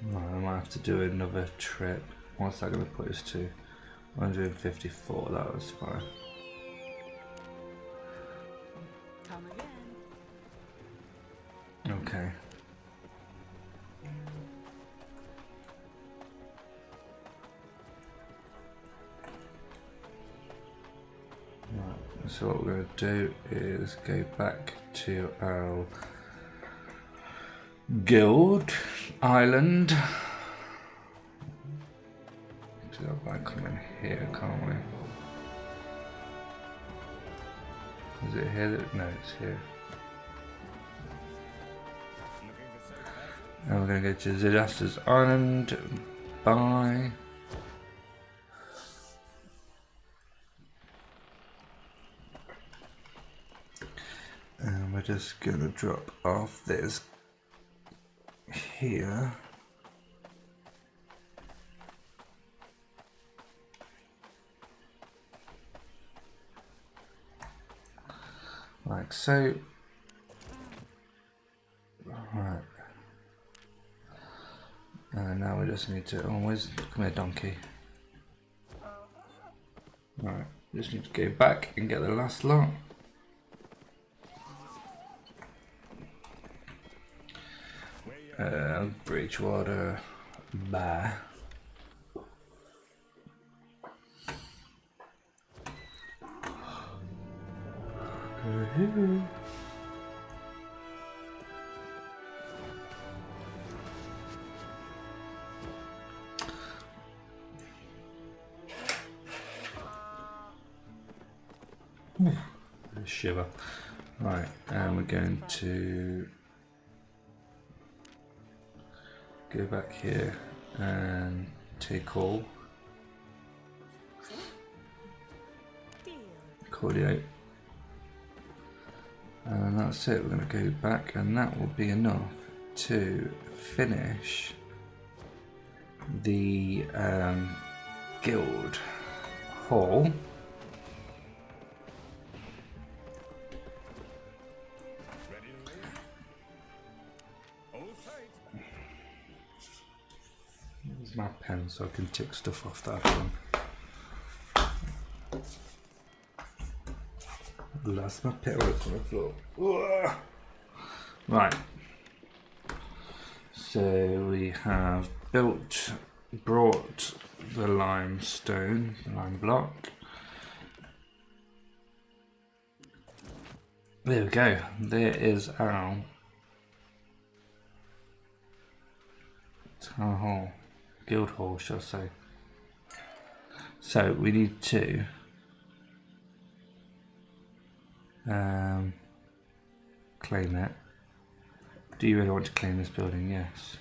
Right, I might have to do another trip. What's that going to put us to? 154, that was fine. Come again. Okay. Right, so what we're going to do is go back to our guild island. So I come in here, can't we? Is it here? No, it's here. And we're going to go to Zidaster's Island, buy. we're just gonna drop off this here. Like so. Right. And now we just need to always come here, donkey. Right, just need to go back and get the last lot. Bridgewater Bar. Shiver. Right, and we're going to go back here and take all. Cordiate. And that's it, we're going to go back and that will be enough to finish the guild hall. Here's my pen so I can tick stuff off that one. Lost my pen on the floor. Ugh. Right. So we have brought the limestone, the lime block. There we go. There is our town hall, guild hall, shall I say. So we need to claim it. Do you really want to claim this building? Yes.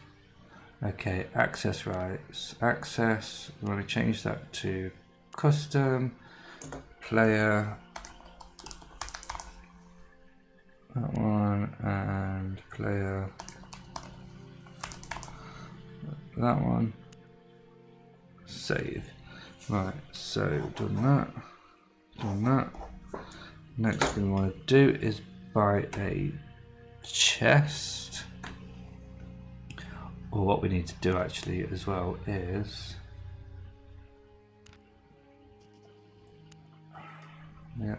Okay, access rights. Access, we want to change that to custom, player, that one, and player, that one. Save. Right, so done that. Next thing we want to do is buy a chest. Or what we need to do actually as well is yeah.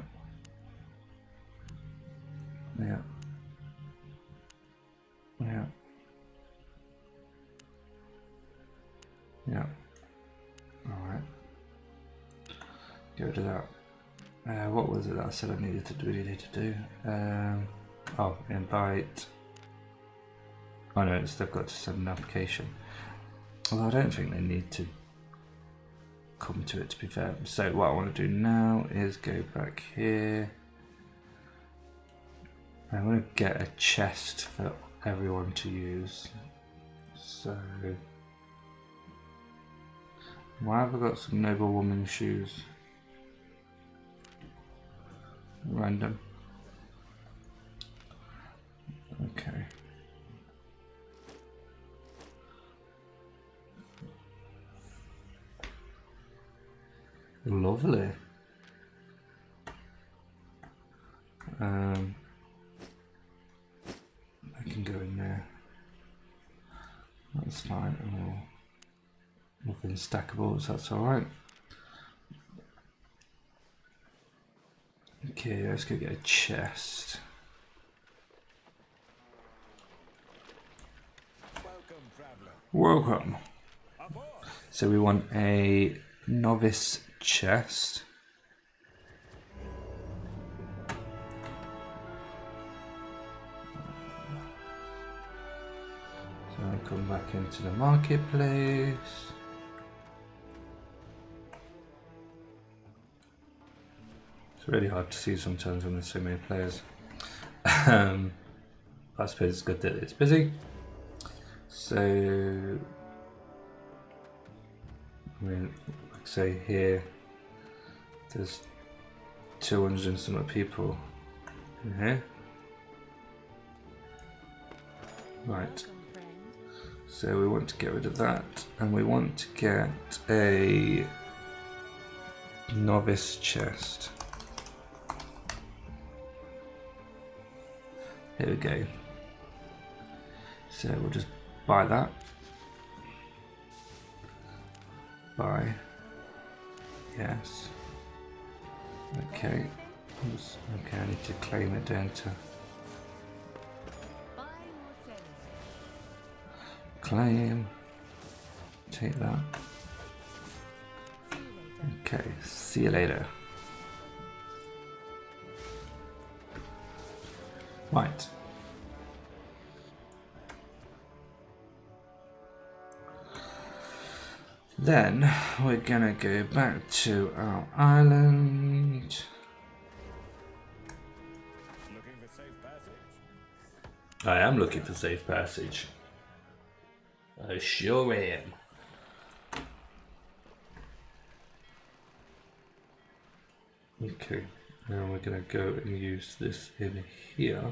Alright. Go to that. What was it that I said I needed to do? Oh, invite. Oh no, they've got to send an application. Although I don't think they need to come to it, to be fair. So what I want to do now is go back here. I want to get a chest for everyone to use. So why have I got some noble woman shoes? Random. Okay. Lovely. I can go in there. That's fine. Oh, nothing stackable, so that's alright. Okay, let's go get a chest. Welcome. So we want a novice chest. So I'll come back into the marketplace. It's really hard to see sometimes when there's so many players. I suppose it's good that it's busy. So, I mean, like say here, there's 200 and some people in here. Right. Welcome, friend. So we want to get rid of that, and we want to get a novice chest. Here we go. So we'll just buy that. Buy. Yes. Okay. Oops. Okay, I need to claim it down to Buy or sell. claim. Take that. See you later. Okay, see you later. Right. Then we're gonna go back to our island. Looking for safe passage? I am looking for safe passage. I sure am. Okay, now we're gonna go and use this in here.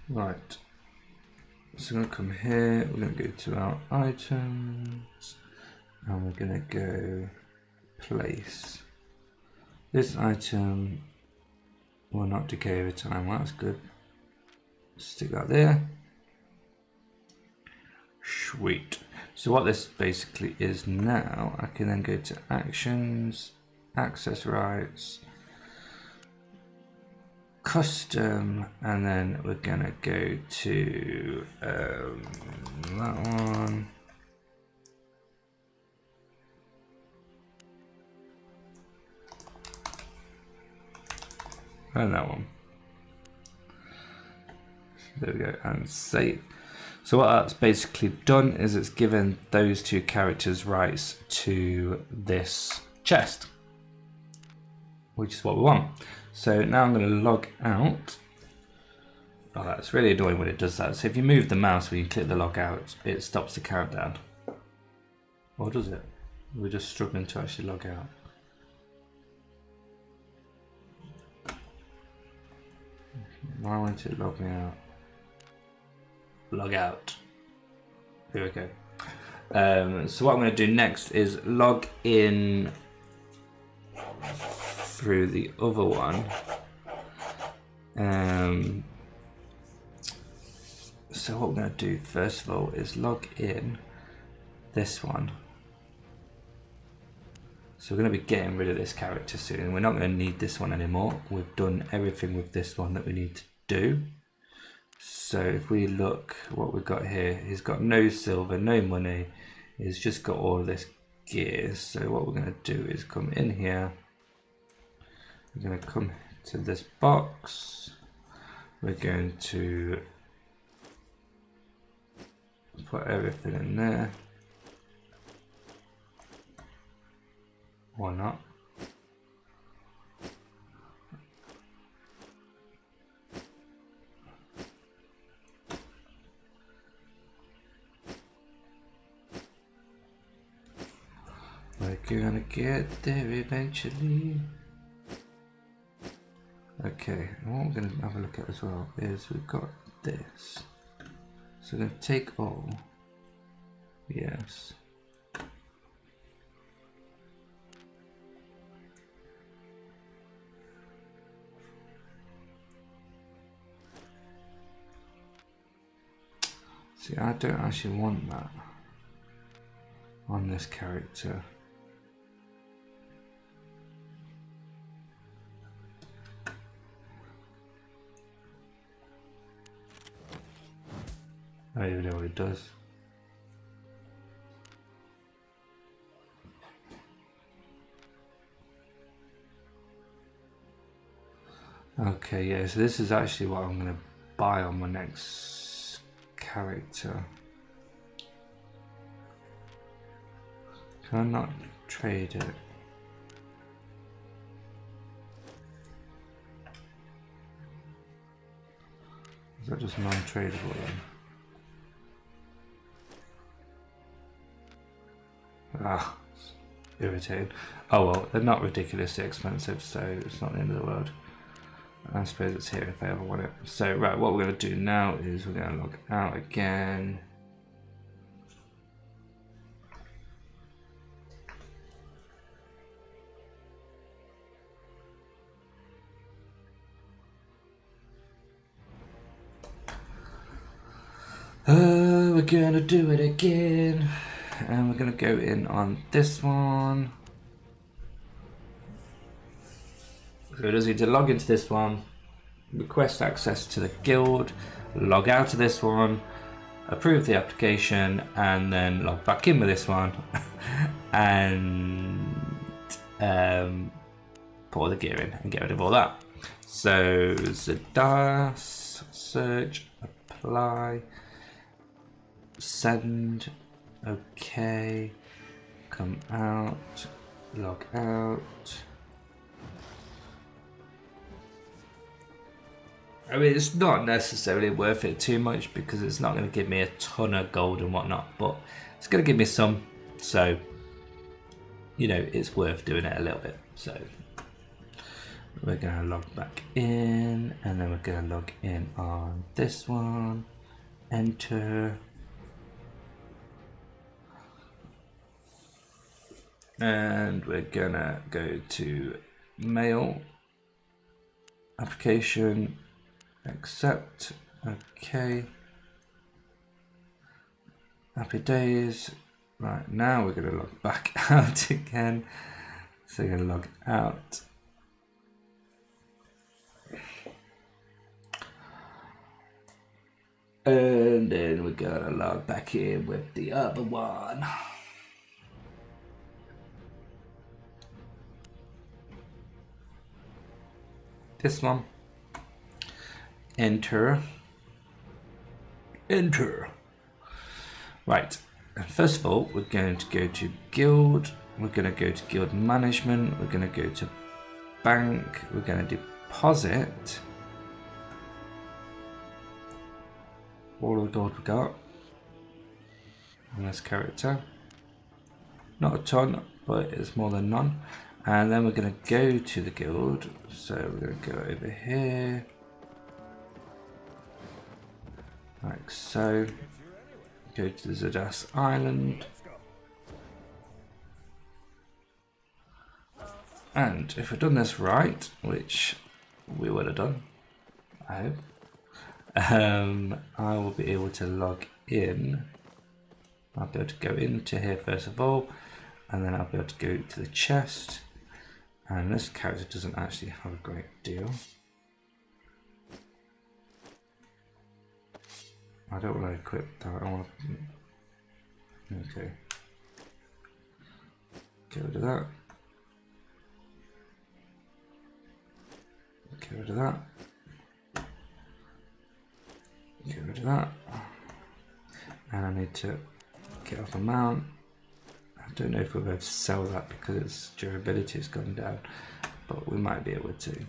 Right, so we're gonna come here, we're gonna go to our items, and we're gonna go place. This item will not decay over time, well, that's good. Stick that there. Sweet. So what this basically is now, I can then go to actions, access rights, custom, and then we're gonna go to that one. And that one. There we go, and save. So what that's basically done is it's given those two characters rights to this chest, which is what we want. So now I'm going to log out. Oh, that's really annoying when it does that. So if you move the mouse when you click the log out, it stops the countdown. Or does it? We're just struggling to actually log out. Why won't it log me out? Log out. Here we go. So what I'm going to do next is log in through the other one. So what we're going to do first of all is log in this one. So we're going to be getting rid of this character soon. We're not going to need this one anymore. We've done everything with this one that we need to do. So if we look what we've got here, he's got no silver, no money. He's just got all of this gear. So what we're going to do is come in here. We're going to come to this box. We're going to put everything in there. Why not? We're gonna get there eventually. Okay, and what we're gonna have a look at as well is we've got this. So we're gonna take all. Yes. See, I don't actually want that on this character. I don't even know what it does. Okay, yeah, so this is actually what I'm going to buy on my next character. Can I not trade it? Is that just non-tradable then? Ah, irritating. Oh well, they're not ridiculously expensive, so it's not the end of the world. I suppose it's here if I ever want it. So right, what we're going to do now is we're going to log out again. We're going to do it again. And we're going to go in on this one. So it does need to log into this one, request access to the guild, log out of this one, approve the application, and then log back in with this one, and put all the gear in and get rid of all that. So Zadas, search, apply, send, okay, come out, log out. I mean, it's not necessarily worth it too much because it's not going to give me a ton of gold and whatnot, but it's going to give me some. So, you know, it's worth doing it a little bit. So, we're going to log back in, and then we're going to log in on this one. Enter. And we're going to go to mail, application, accept, okay, happy days. Right, now we're going to log back out again, so we're going to log out, and then we're going to log back in with the other one. This one. Enter. Right, first of all, we're going to go to guild, we're going to go to guild management, we're going to go to bank, we're going to deposit all of the gold we got on this character. Not a ton, but it's more than none. And then we're going to go to the guild, so we're going to go over here. Like so, go to the Zadas Island, and if we've done this right, which we would have done, I hope, I will be able to log in. I'll be able to go into here first of all, and then I'll be able to go to the chest, and this character doesn't actually have a great deal. I don't want to equip that, I want to... Okay. Get rid of that. Get rid of that. Get rid of that. And I need to get off a mount. I don't know if we'll be able to sell that because its durability has gone down, but we might be able to.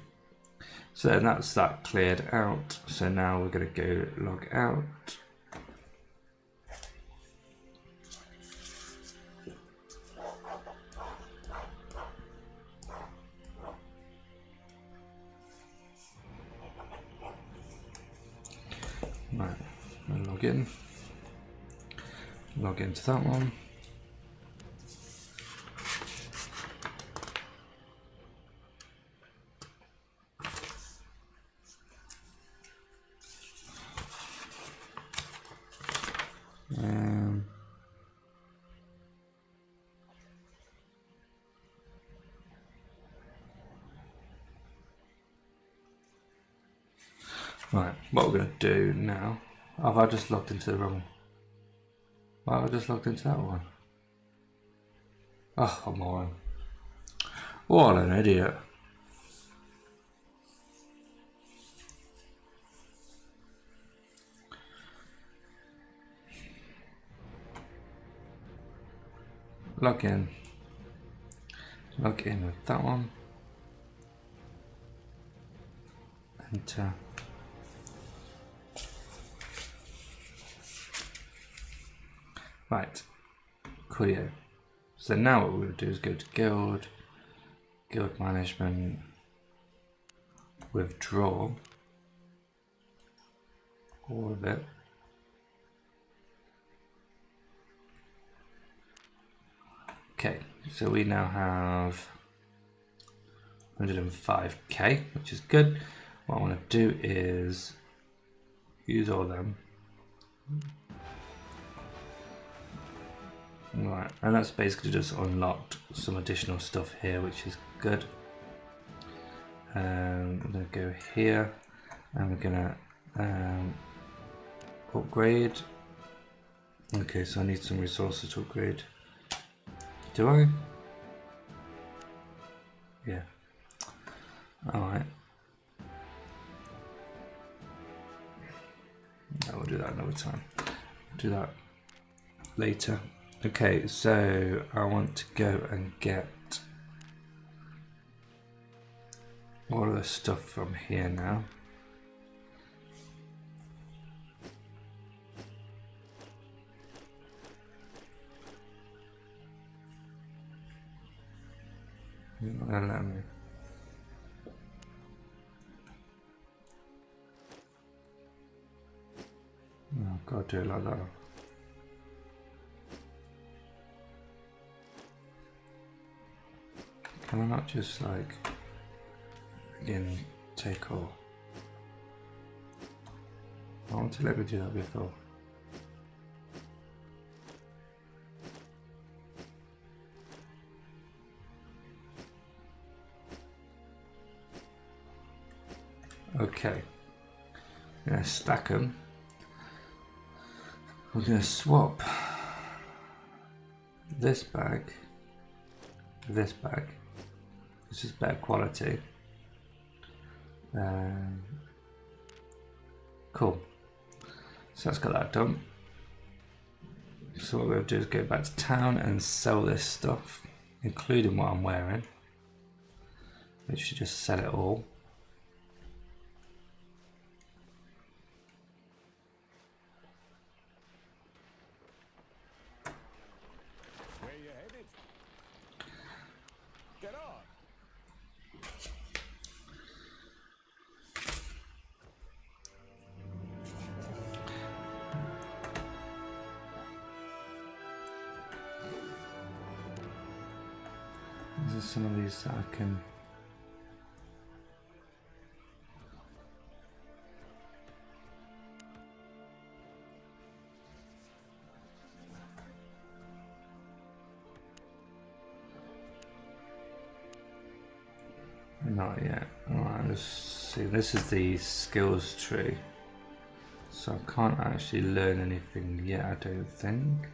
So then that's that cleared out. So now we're going to go log out. Right, and log in. Log into that one. Right, what we're going to do now... Oh, have I just logged into the wrong... Why have I just logged into that one? Oh, come on. What an idiot. Log in. Log in with that one. Enter. Right, coolio. So now what we'll do is go to guild, guild management, withdraw all of it. Okay, so we now have 105k, which is good. What I want to do is use all of them. Right, and that's basically just unlocked some additional stuff here, which is good. I'm going to go here and we're going to upgrade. Okay, so I need some resources to upgrade. Do I? Yeah. Alright. I will do that another time. Do that later. Okay, so I want to go and get all of the stuff from here now. You're not gonna let me. No, I've got to do it like that. Can I not just like again take all? I want to let me do that before. Okay, I'm gonna stack them. We're gonna swap this bag with this bag. This is better quality. Cool. So that's got that done. So what we're gonna do is go back to town and sell this stuff, including what I'm wearing. We should just sell it all. Where you headed? Get on. There's some of these that I can. Not yet. Alright, let's see. This is the skills tree. So I can't actually learn anything yet, I don't think.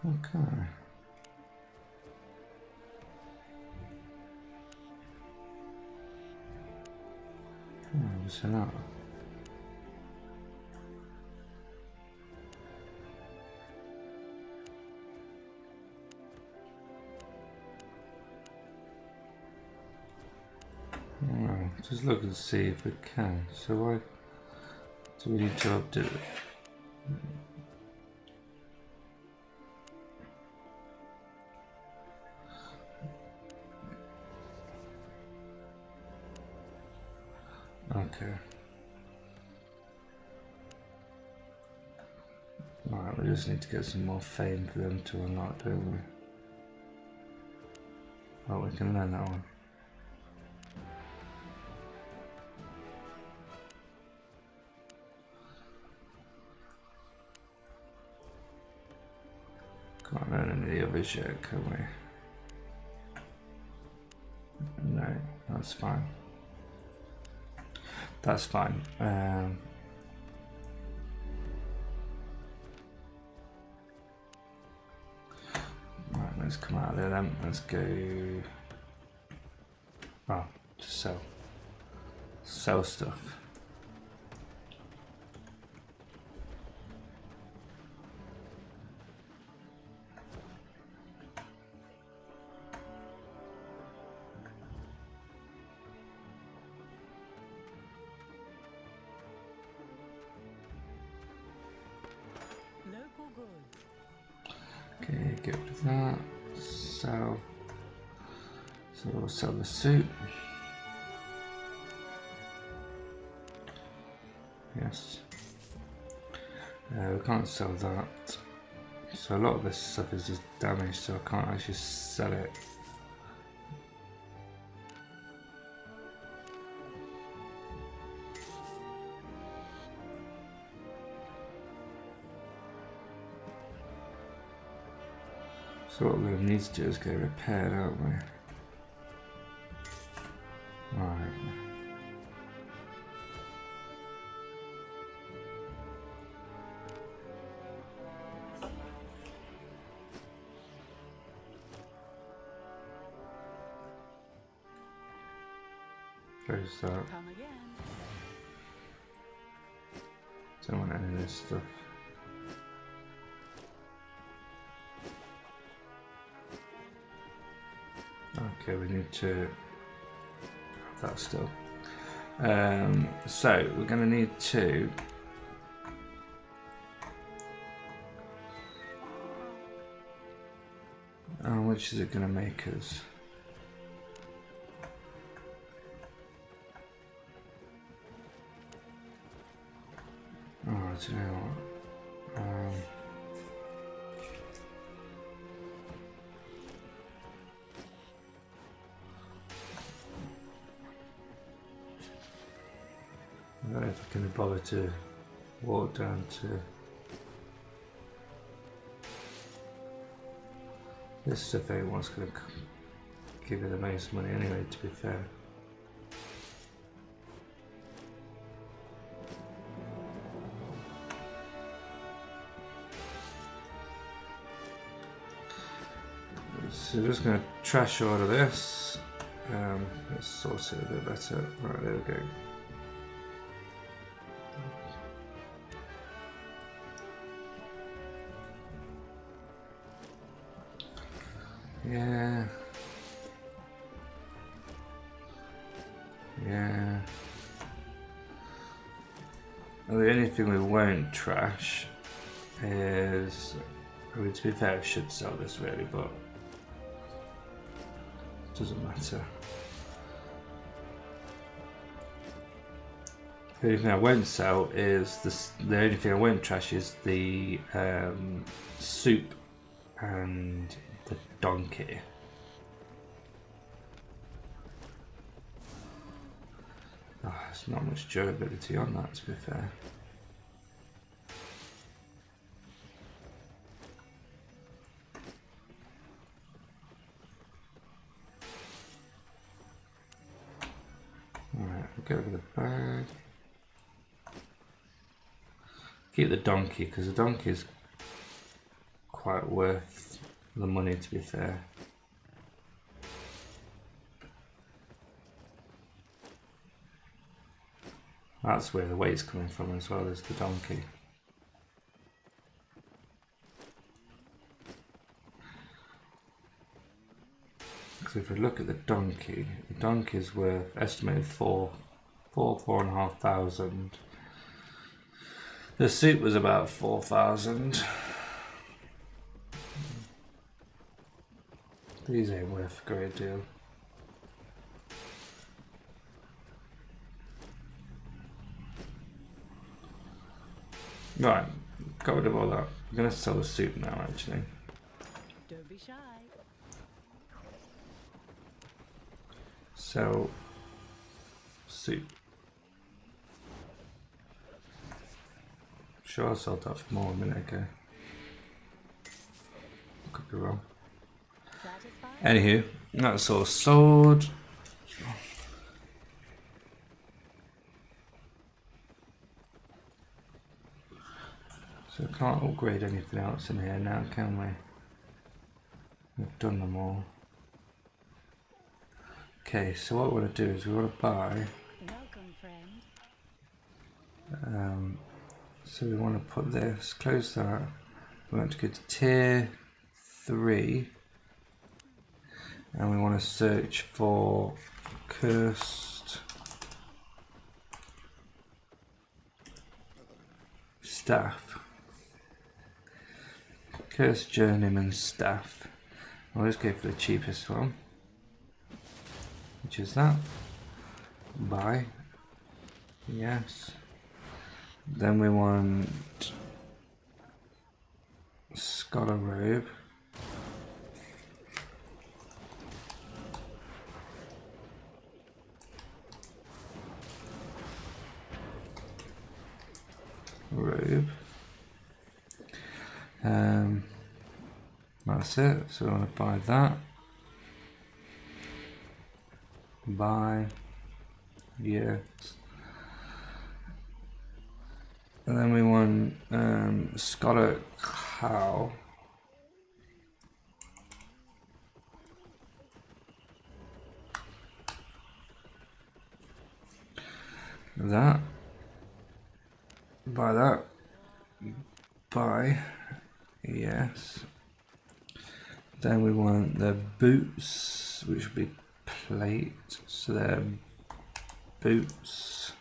Okay. What's that? Well, just look and see if we can. So why do we need to update it? Okay. Right, we just need to get some more fame for them to unlock, don't we? Oh, we can learn that one. Can't learn any of the others yet, can we? No, that's fine. That's fine. Right, let's come out of there then. Let's go. Oh, just sell. Sell stuff. good. Okay, get rid of that. Sell. So we'll sell the suit. Yes. We can't sell that. So a lot of this stuff is just damaged, so I can't actually sell it. So what we're going to need to do is get it repaired, aren't we? Right. Close that. Come again. Don't want any of this stuff. Okay, we need to have that still. So we're going to need to which is it going to make us? Oh, I don't know what. I don't know if I can bother to walk down to this stuff. Ain't what's going to give you the most money anyway, to be fair. So we're just going to trash all of this. Let's sort it a bit better. Right, there we go. Yeah. Yeah. Well, the only thing we won't trash is, I mean, to be fair, I should sell this really, but it doesn't matter. The only thing I won't sell is this. The only thing I won't trash is the soup and the donkey. Oh, there's not much durability on that, to be fair. Alright, we'll get rid of the bag. Keep the donkey, because the donkey is quite worth the money, to be fair. That's where the weight's coming from as well as the donkey. Because if we look at the donkey is worth estimated four and a half thousand. The suit was about 4,000. These ain't worth a great deal. Right, got rid of all that. I'm gonna sell the suit now, actually. Don't be shy. Sell suit. Sure, I sold that for more a minute ago. Could be wrong. Satisfied? Anywho, that's all sold. So we can't upgrade anything else in here now, can we? We've done them all. Okay, so what we want to do is we want to buy. Welcome, friend. So we want to put this, close that. We want to go to tier 3. And we want to search for cursed staff. Curse Journeyman Staff. I'll just go for the cheapest one, which is that. Buy. Yes. Then we want Scholar Robe. Robe. That's it. So I want to buy that. Buy. Yes. And then we want Scholar Cow. That. Buy that. Buy. Yes. Then we want the boots, which would be plate. So they're boots.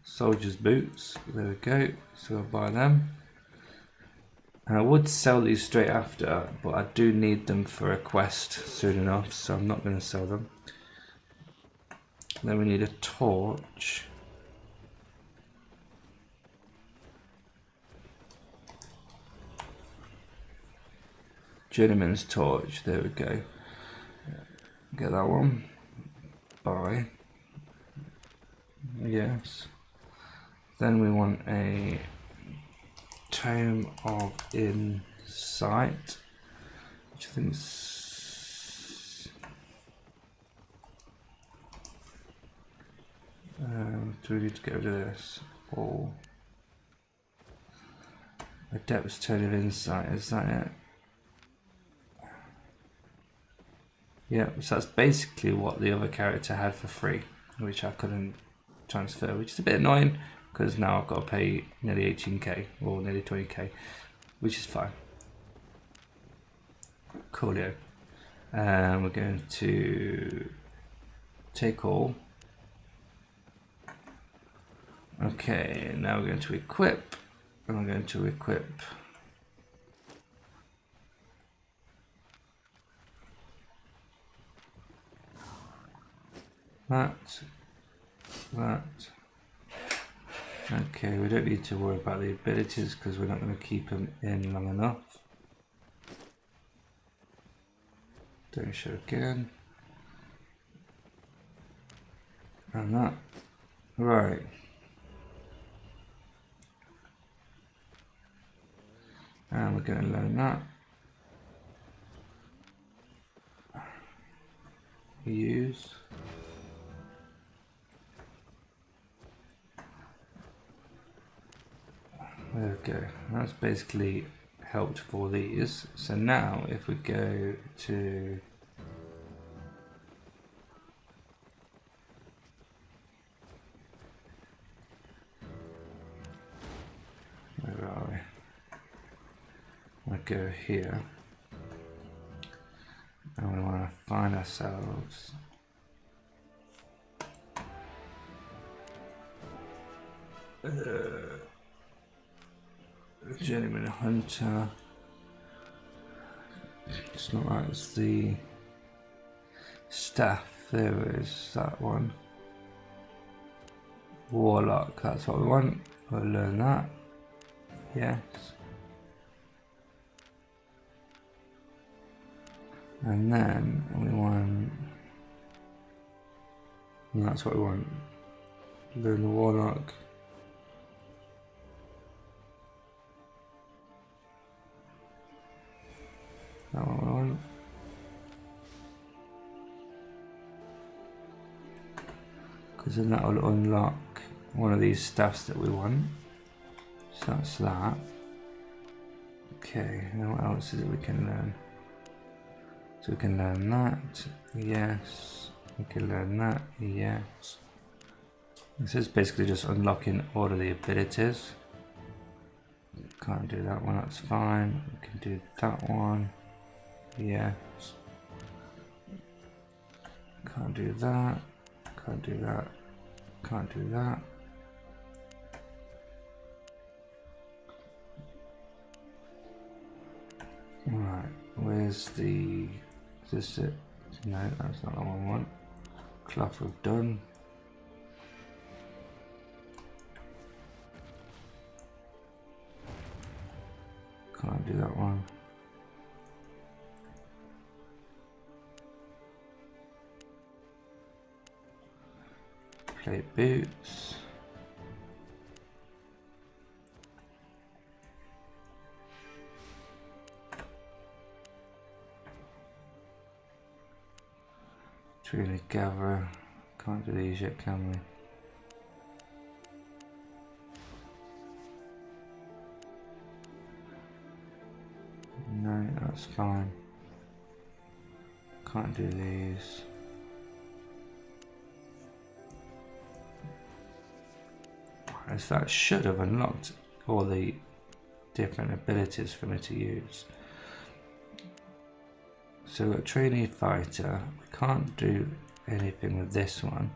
Soldier's boots. There we go. So I'll buy them. And I would sell these straight after, but I do need them for a quest soon enough, so I'm not going to sell them. Then we need a torch. Journeyman's torch, there we go. Get that one. Buy. Yes. Then we want a Tome of Insight, which I think is... do we need to get rid of this? Or Adept's Tome of Insight, is that it? Yeah, so that's basically what the other character had for free, which I couldn't transfer, which is a bit annoying because now I've got to pay nearly 18k or nearly 20k, which is fine. Coolio. We're going to take all. Okay, now we're going to equip, and we're going to equip that. Okay, we don't need to worry about the abilities because we're not going to keep them in long enough. Don't show again. And that. Right. And we're going to learn that. Use. There we go. That's basically helped for these. So now if we go to where are we? I go here and we want to find ourselves Journeyman Hunter. It's not right, it's the staff. There is that one. Warlock, that's what we want. We'll learn that. Yes. And then we want, and that's what we want. Learn the Warlock. That one we want. Because then that will unlock one of these staffs that we want. So that's that. Okay, now what else is it we can learn? So we can learn that, yes. We can learn that, yes. This is basically just unlocking all of the abilities. Can't do that one, that's fine. We can do that one, yes. Can't do that, can't do that, can't do that. Where's the... Is this it? No, that's not the one I want. Cloth we've done. Can't do that one. Plate boots. Truly gather. Can't do these yet, can we? No, that's fine. Can't do these. So that should have unlocked all the different abilities for me to use. So a trainee fighter, we can't do anything with this one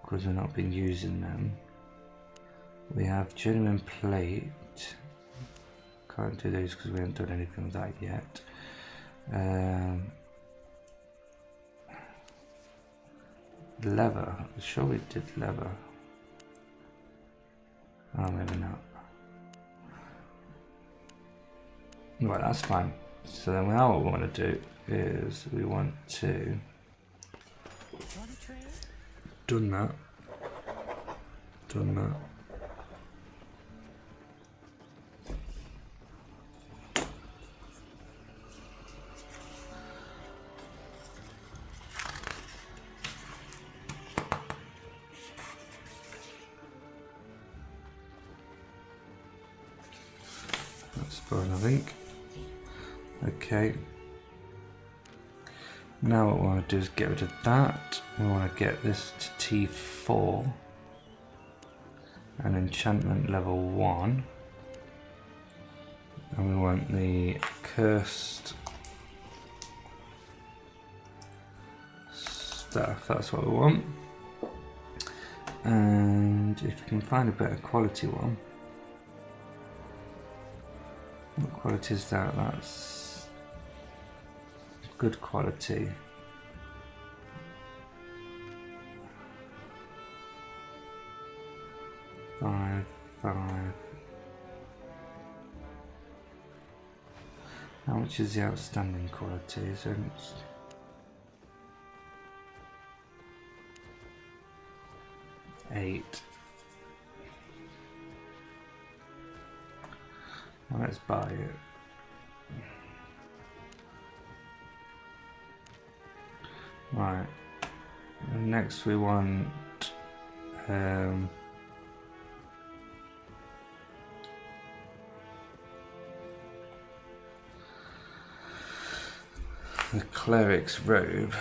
because we've not been using them. We have genuine plate. Can't do those because we haven't done anything with that yet. Leather. I'm sure we did leather. Oh, maybe not. Right, that's fine. So then now what we want to do is we want to... Done that. Done that. That's fine, I think. Okay. Now what we want to do is get rid of that. We want to get this to T4. And enchantment level 1. And we want the cursed stuff, that's what we want. And if we can find a better quality one. What quality is that? That's good quality. Five. How much is the outstanding quality? Is it 8? Well, let's buy it. Right. And next we want the cleric's robe.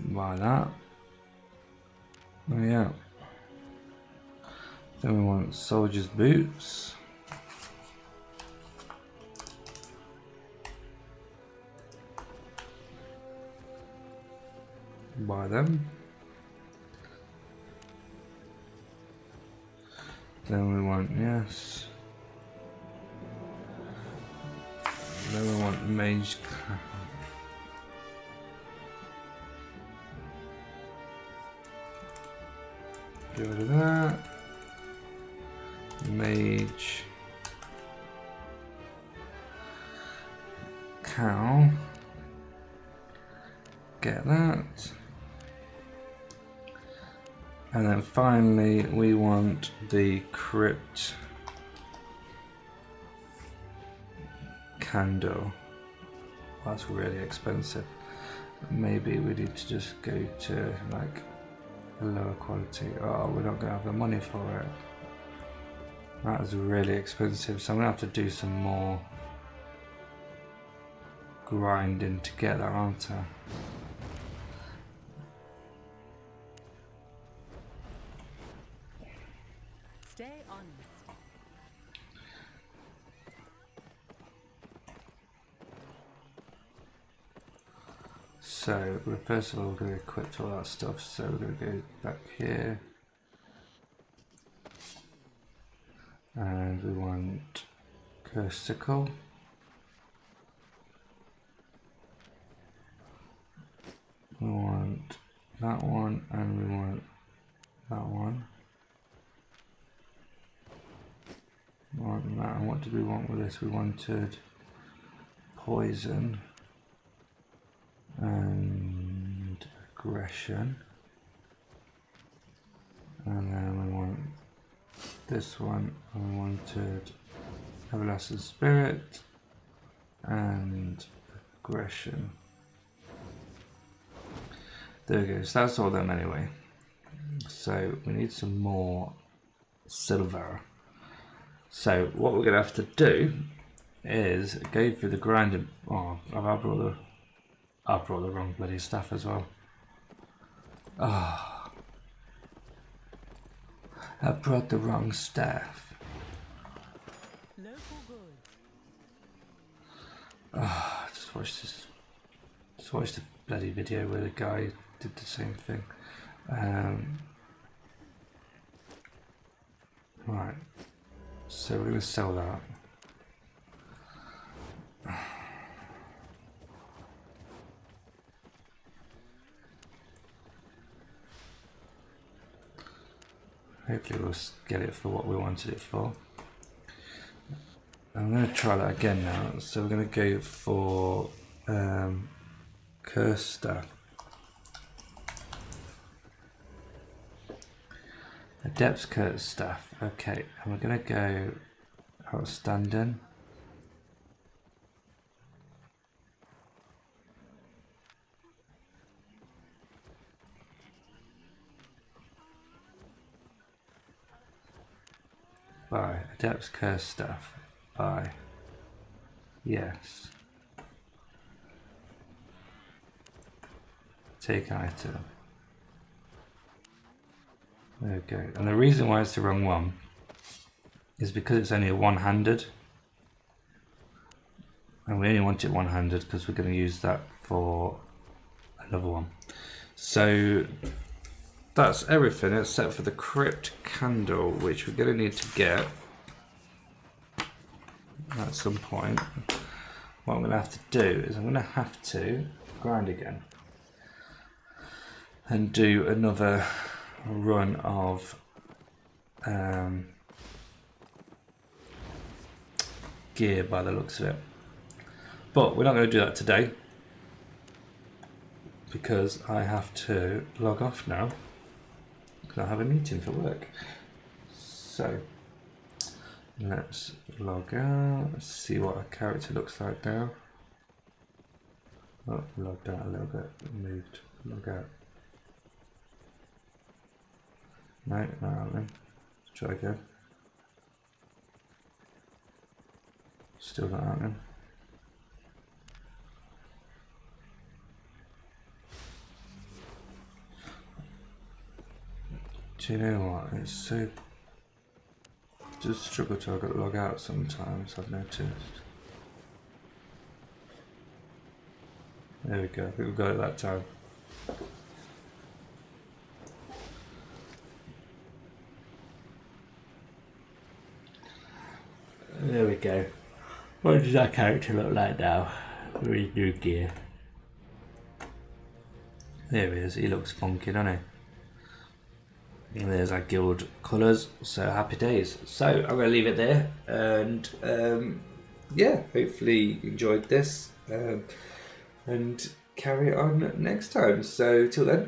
Buy that. Oh yeah. Then we want soldier's boots. Buy them. Then we want, yes. Then we want mage. Get rid of that. Mage. Cow. Get that. And then finally we want the crypt candle. That's really expensive. Maybe we need to just go to like a lower quality. Oh, we're not gonna have the money for it. That is really expensive, so I'm gonna have to do some more grinding to get that, aren't I? Stay honest. So first of all, we're going to equip all that stuff. So we're going to go back here, and we want Cursicle. We want that one, and we want that one. We want that. And what did we want with this? We wanted poison and aggression, and then we want this one. I wanted everlasting spirit and aggression. There we go. So that's all them anyway. So we need some more silver. So what we're gonna have to do is go through the grinding. Oh, I brought the wrong bloody stuff as well. Oh, I brought the wrong stuff. Local good. Oh, just watch the bloody video where the guy did the same thing. Right, so we're gonna sell that. Hopefully we'll get it for what we wanted it for. I'm going to try that again now. So we're going to go for Curse Staff. Adept's Curse Staff. Okay, and we're going to go Outstanding. Buy Adept's Curse Staff. Buy. Yes. Take item. There we go. And the reason why it's the wrong one is because it's only a one-handed. And we only want it one-handed because we're going to use that for another one. So that's everything except for the Crypt Candle, which we're going to need to get at some point. What I'm going to have to do is I'm going to have to grind again and do another run of gear by the looks of it. But we're not going to do that today because I have to log off now because I have a meeting for work. So let's log out. Let's see what our character looks like now. Oh, logged out a little bit. Moved. Log out. No, not happening. Let's try again. Still not happening. Do you know what? It's so just struggle to log out sometimes, I've noticed. There we go, I think we got it that time. There we go. What does that character look like now? With his new gear. There he is, he looks funky, doesn't he? And there's our guild colours, so happy days. So I'm going to leave it there, and yeah, hopefully you enjoyed this, and carry on next time. So till then,